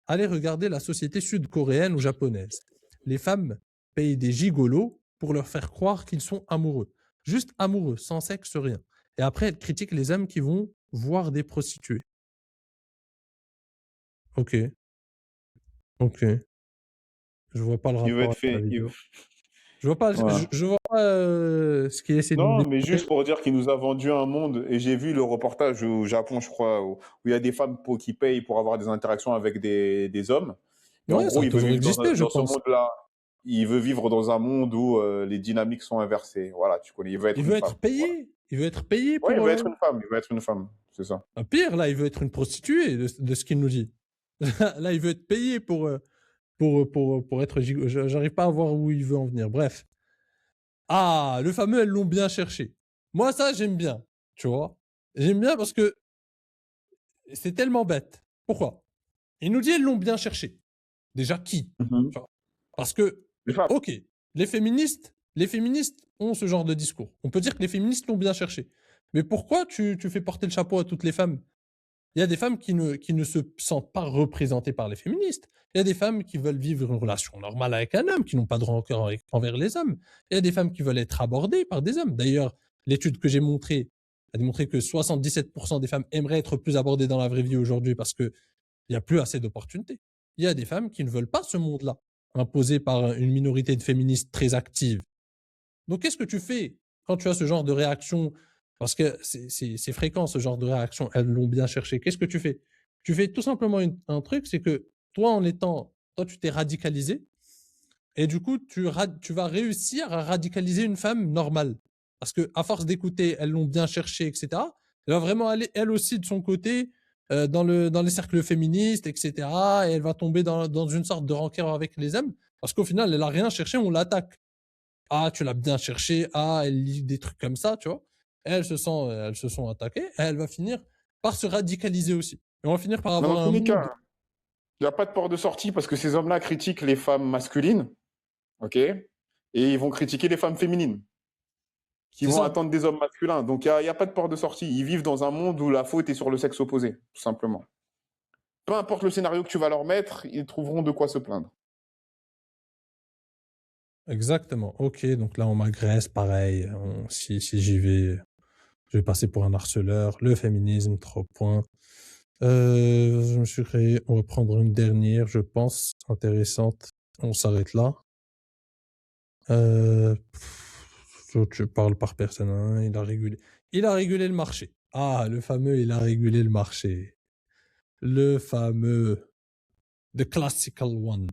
Allez regarder la société sud-coréenne ou japonaise. Les femmes payent des gigolos pour leur faire croire qu'ils sont amoureux. Juste amoureux, sans sexe, rien. Et après, elles critiquent les hommes qui vont voir des prostituées. Ok. Ok. Je vois pas le Il veut rapport être avec la fait. vidéo. Je vois pas, Voilà. je vois pas ce qu'il essaie de nous Non, mais démontrer. juste pour dire qu'il nous a vendu un monde. Et j'ai vu le reportage au Japon, je crois, où il y a des femmes qui payent pour avoir des interactions avec des hommes. Et en Ouais, ça gros, a il veut toujours vivre existé, je dans ce pense. monde-là. Il veut vivre dans un monde où les dynamiques sont inversées. Voilà, tu connais. Il veut être Il une veut femme. être payé. Voilà. Il veut être payé Ouais, il pour. veut être une femme. Il veut être une femme. C'est ça. Pire, là, il veut être une prostituée de ce qu'il nous dit. Là, il veut être payé pour être J'arrive pas à voir où il veut en venir. Bref. Ah, le fameux, elles l'ont bien cherché. Moi, ça, j'aime bien. Tu vois. J'aime bien parce que c'est tellement bête. Pourquoi? Il nous dit, elles l'ont bien cherché. Déjà, qui? Mhm. Tu vois. Parce que, Les femmes. ok, les féministes ont ce genre de discours. On peut dire que les féministes l'ont bien cherché. Mais pourquoi tu fais porter le chapeau à toutes les femmes? Il y a des femmes qui ne se sentent pas représentées par les féministes. Il y a des femmes qui veulent vivre une relation normale avec un homme, qui n'ont pas de rancœur envers les hommes. Il y a des femmes qui veulent être abordées par des hommes. D'ailleurs, l'étude que j'ai montrée a démontré que 77% des femmes aimeraient être plus abordées dans la vraie vie aujourd'hui parce qu'il n'y a plus assez d'opportunités. Il y a des femmes qui ne veulent pas ce monde-là, imposé par une minorité de féministes très actives. Donc, qu'est-ce que tu fais quand tu as ce genre de réaction Parce que c'est fréquent, ce genre de réaction. Elles l'ont bien cherché. Qu'est-ce que tu fais? Tu fais tout simplement un truc, c'est que toi, tu t'es radicalisé et du coup, tu vas réussir à radicaliser une femme normale. Parce que à force d'écouter, elles l'ont bien cherché, etc. Elle va vraiment aller, elle aussi, de son côté, dans les cercles féministes, etc. Et elle va tomber dans une sorte de rancœur avec les hommes. Parce qu'au final, elle a rien cherché, on l'attaque. Ah, tu l'as bien cherché. Ah, elle lit des trucs comme ça, tu vois. Elles se sont attaquées. Et elle va finir par se radicaliser aussi. Et on va finir par Mais dans avoir tous un les monde. cas, il n'y a pas de porte de sortie parce que ces hommes-là critiquent les femmes masculines, ok? Et ils vont critiquer les femmes féminines, qui C'est vont ça. attendre des hommes masculins. Donc il n'y a pas de porte de sortie. Ils vivent dans un monde où la faute est sur le sexe opposé, tout simplement. Peu importe le scénario que tu vas leur mettre, ils trouveront de quoi se plaindre. Exactement. Ok, donc là, on m'agresse, pareil. Si j'y vais, je vais passer pour un harceleur. Le féminisme, 3 points. Je me suis créé. On va prendre une dernière, je pense, intéressante. On s'arrête là. Je parle par personne. Hein, il a régulé le marché. Ah, le fameux, il a régulé le marché. Le fameux, the classical one.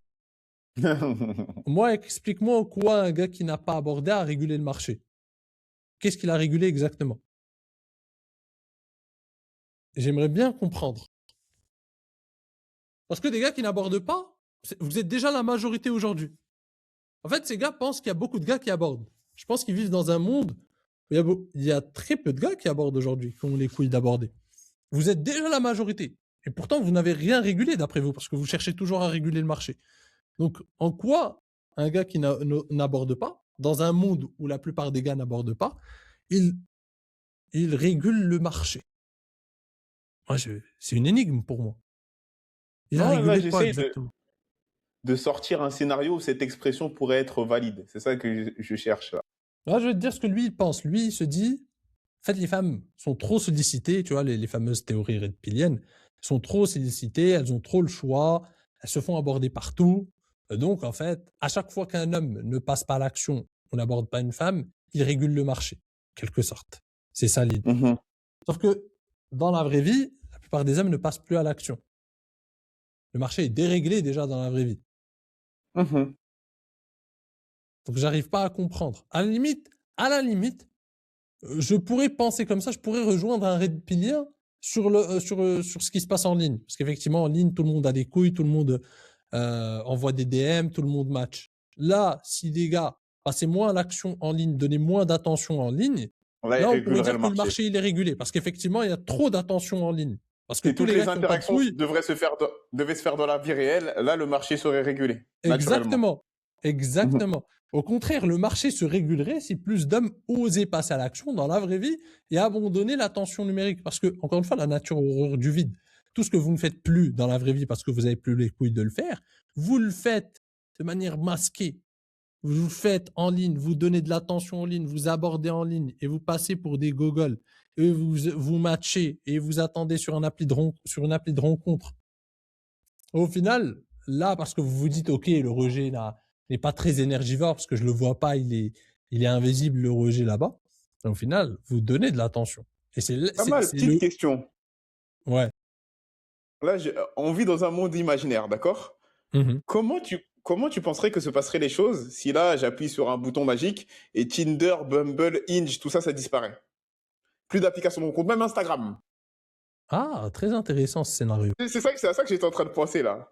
Moi, explique-moi en quoi un gars qui n'a pas abordé a régulé le marché. Qu'est-ce qu'il a régulé exactement? J'aimerais bien comprendre. Parce que des gars qui n'abordent pas, vous êtes déjà la majorité aujourd'hui. En fait, ces gars pensent qu'il y a beaucoup de gars qui abordent. Je pense qu'ils vivent dans un monde où il y a très peu de gars qui abordent aujourd'hui, qui ont les couilles d'aborder. Vous êtes déjà la majorité. Et pourtant, vous n'avez rien régulé d'après vous, parce que vous cherchez toujours à réguler le marché. Donc, en quoi un gars qui n'aborde pas, dans un monde où la plupart des gars n'abordent pas, il régule le marché? Moi, c'est une énigme pour moi. Il a Non, là, régulé quoi j'essaye exactement? de sortir un scénario où cette expression pourrait être valide. C'est ça que je cherche là. Là, je vais te dire ce que lui, il pense. Lui, il se dit, en fait, les femmes sont trop sollicitées, tu vois, les fameuses théories redpilliennes, sont trop sollicitées, elles ont trop le choix, elles se font aborder partout. Donc, en fait, à chaque fois qu'un homme ne passe pas à l'action, on n'aborde pas une femme, il régule le marché, en quelque sorte. C'est ça l'idée. Mhm. Sauf que dans la vraie vie, la plupart des hommes ne passent plus à l'action. Le marché est déréglé déjà dans la vraie vie. Mhm. Donc, j'arrive pas à comprendre. À la limite, je pourrais penser comme ça, je pourrais rejoindre un redpillien sur ce qui se passe en ligne. Parce qu'effectivement, en ligne, tout le monde a des couilles, tout le monde envoie des DM, tout le monde match. Là, si les gars passaient moins à l'action en ligne, donnaient moins d'attention en ligne, Là, il là, on pourrait régulerait dire le que le marché. marché, il est régulé. Parce qu'effectivement, il y a trop d'attention en ligne. Parce que Si tous toutes les les gars qui n'ont pas de interactions couilles, devaient se faire dans la vie réelle, là, le marché serait régulé, naturellement. exactement. Exactement. Au contraire, le marché se régulerait si plus d'hommes osaient passer à l'action dans la vraie vie et abandonner l'attention numérique. Parce que, encore une fois, la nature horreur du vide. Tout ce que vous ne faites plus dans la vraie vie parce que vous n'avez plus les couilles de le faire, vous le faites de manière masquée. Vous le faites en ligne, vous donnez de l'attention en ligne, vous abordez en ligne et vous passez pour des gogoles. Et vous matchez et vous attendez sur une appli de rencontre. Au final, là, parce que vous vous dites, OK, le rejet là n'est pas très énergivore parce que je le vois pas, il est invisible le rejet là-bas. Et au final, vous donnez de l'attention. Et Pas mal, petite question. Ouais. Là, on vit dans un monde imaginaire, d'accord? Mhm. Comment tu penserais que se passeraient les choses si là, j'appuie sur un bouton magique et Tinder, Bumble, Hinge, tout ça, ça disparaît? Plus d'applications de rencontre, même Instagram. Ah, très intéressant ce scénario. C'est à ça que j'étais en train de penser là.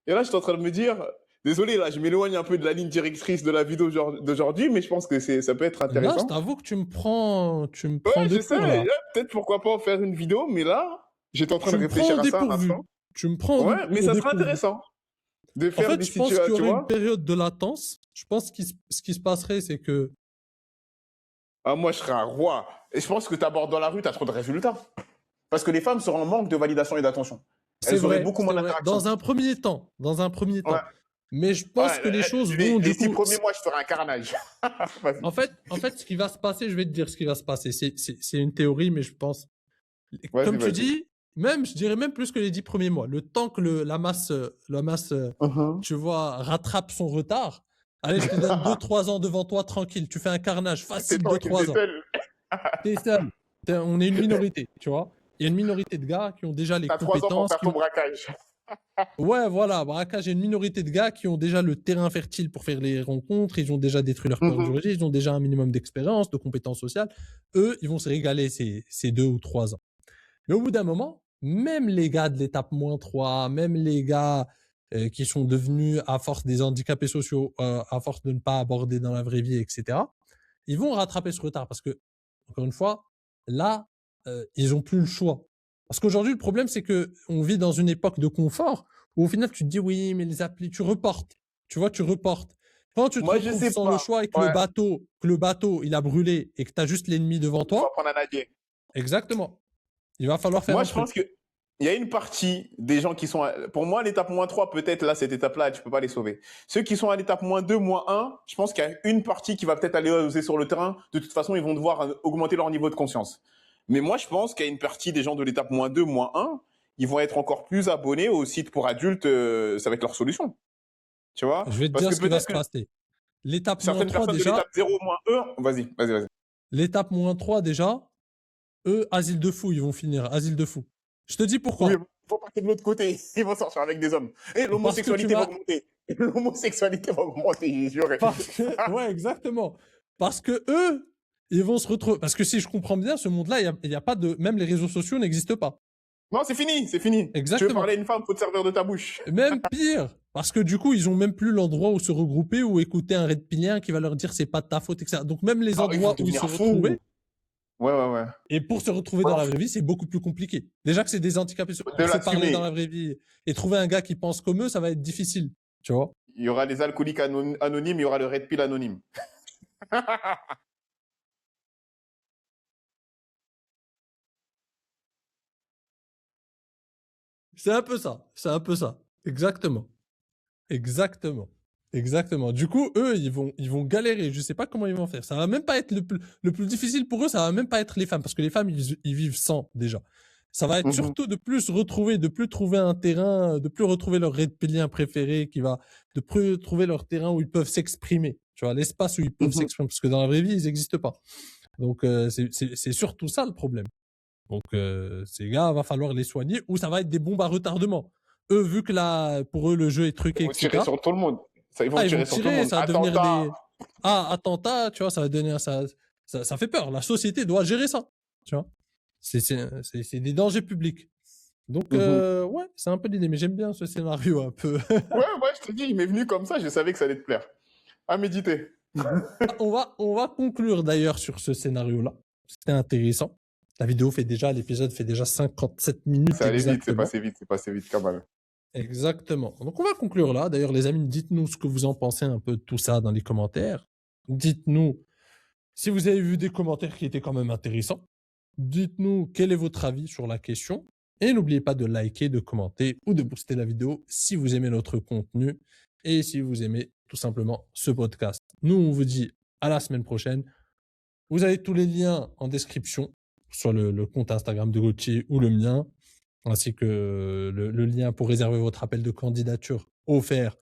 Et là, j'étais en train de me dire, désolé, là, je m'éloigne un peu de la ligne directrice de la vidéo d'aujourd'hui, mais je pense que ça peut être Là, je intéressant. t'avoue que tu me prends Ouais, de je sais, court là. peut-être pourquoi pas en faire une vidéo, mais là, j'étais en train Tu de me prends réfléchir au à ça un dépourvu. instant. Tu me prends Ouais, mais au ça serait dépourvu. intéressant de En faire fait, des je pense qu'il y situations, tu aurait une vois. période de latence. Je pense que ce qui se passerait, c'est que Ah, moi, je serais un roi. Et je pense que tu abordes dans la rue, tu as trop de résultats. Parce que les femmes seront en manque de validation et d'attention. c'est Elles auraient vrai, beaucoup c'est moins vrai. d'interaction. Dans un premier temps. Ouais. Mais je pense Ouais, que les choses les vont du 6 coup. premiers mois, je ferai un carnage. Vas-y. En fait, ce qui va se passer, je vais te dire ce qui va se passer. C'est une théorie, mais je pense. Vas-y, Comme tu vas-y. dis, je dirais même plus que les 10 premiers mois. Le temps que la masse, Mhm. tu vois, rattrape son retard. Allez, je te donne 2-3 ans devant toi, tranquille. Tu fais un carnage T'es facile, tranquille, 2-3 t'es ans. seul. T'es seul. On est une minorité, tu vois. Il y a une minorité de gars qui ont déjà les T'as 3 ans pour compétences. faire ton braquage. Ouais, voilà, braquage, il y a une minorité de gars qui ont déjà le terrain fertile pour faire les rencontres, ils ont déjà détruit leur peur du rejet, ils ont déjà un minimum d'expérience, de compétences sociales. Eux, ils vont se régaler ces 2 ou 3 ans. Mais au bout d'un moment, même les gars de l'étape -3, même les gars qui sont devenus, à force des handicapés sociaux, à force de ne pas aborder dans la vraie vie, etc., ils vont rattraper ce retard parce que, encore une fois, là, ils ont plus le choix. Parce qu'aujourd'hui, le problème, c'est que on vit dans une époque de confort où au final, tu te dis oui, mais les applis, tu reportes. Tu vois, tu reportes. Quand tu te Moi, je retrouves sais sans le pas. choix et que Ouais. le bateau, il a brûlé et que tu as juste l'ennemi devant Faut toi, apprendre à nager. exactement. Il va falloir faire Moi, un je truc. pense qu'il y a une partie des gens qui sont. Pour moi, l'étape -3, peut-être là, cette étape-là, tu peux pas les sauver. Ceux qui sont à l'étape -2, -1, je pense qu'il y a une partie qui va peut-être aller oser sur le terrain. De toute façon, ils vont devoir augmenter leur niveau de conscience. Mais moi, je pense qu'il y a une partie des gens de l'étape -2, -1, ils vont être encore plus abonnés au site pour adultes. Ça va être leur solution. Tu vois? Je vais te Parce dire que ce qui va peut-être se que passer. L'étape certaines -3 personnes de déjà, l'étape 0, -1, vas-y. l'étape -3 déjà, eux, asile de fous, ils vont finir, asile de fous. Je te dis Oui, pourquoi. il faut passer de l'autre côté. Ils vont sortir avec des hommes. Et Parce que tu l'homosexualité va vas... augmenter. L'homosexualité va augmenter, j'aurais. Parce que... Ouais, exactement. Parce que eux, ils vont se retrouver... Parce que si je comprends bien, ce monde-là, il y a pas de... Même les réseaux sociaux n'existent pas. Non, c'est fini, c'est fini. Tu veux Exactement. parler à une femme, faut te servir de ta bouche. Même pire, parce que du coup, ils ont même plus l'endroit où se regrouper ou écouter un reptilien qui va leur dire c'est pas de ta faute, etc. Donc même les Ah, endroits ils où vont ils se devenir fous. retrouvaient, Ouais. et pour se retrouver dans la vraie vie, c'est beaucoup plus compliqué. Déjà que c'est des handicapés, pour se parler l'assumer. dans la vraie vie et trouver un gars qui pense comme eux, ça va être difficile, tu vois. Il y aura les alcooliques anonymes, il y aura le red pill anonyme. C'est un peu ça, c'est un peu ça. Exactement. Exactement. Exactement. Du coup, eux, ils vont galérer. Je sais pas comment ils vont faire. Ça va même pas être le plus difficile pour eux. Ça va même pas être les femmes parce que les femmes, ils vivent sans déjà. Ça va être surtout de plus retrouver, de plus trouver un terrain, de plus retrouver leur reptilien préféré de plus trouver leur terrain où ils peuvent s'exprimer. Tu vois, l'espace où ils peuvent s'exprimer parce que dans la vraie vie, ils n'existent pas. Donc, c'est surtout ça le problème. Donc, ces gars, va falloir les soigner ou ça va être des bombes à retardement. Eux, vu que là, pour eux, le jeu est truqué, Ils vont tirer etc. sur tout le monde. Ils vont Ah, ils tirer vont sur tout le tirer, monde. ça va devenir Attentat. des... Ah, attentat, tu vois, ça va devenir... Ça fait peur. La société doit gérer ça, tu vois. C'est des dangers publics. Donc, ouais, c'est un peu l'idée. Mais j'aime bien ce scénario un peu. Ouais, je te dis, il m'est venu comme ça, je savais que ça allait te plaire. À méditer. On va conclure d'ailleurs sur ce scénario-là. C'était intéressant. L'épisode fait déjà 57 minutes. Ça allait vite, c'est exactement. passé vite, Kamal. Exactement. Donc, on va conclure là. D'ailleurs, les amis, dites-nous ce que vous en pensez un peu de tout ça dans les commentaires. Dites-nous si vous avez vu des commentaires qui étaient quand même intéressants. Dites-nous quel est votre avis sur la question. Et n'oubliez pas de liker, de commenter ou de booster la vidéo si vous aimez notre contenu et si vous aimez tout simplement ce podcast. Nous, on vous dit à la semaine prochaine. Vous avez tous les liens en description sur le compte Instagram de Gauthier ou le mien, ainsi que le lien pour réserver votre appel de candidature offert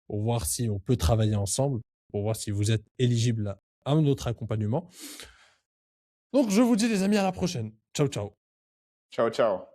pour voir si on peut travailler ensemble, pour voir si vous êtes éligible à notre accompagnement. Donc, je vous dis, les amis, à la prochaine. Ciao, ciao. Ciao.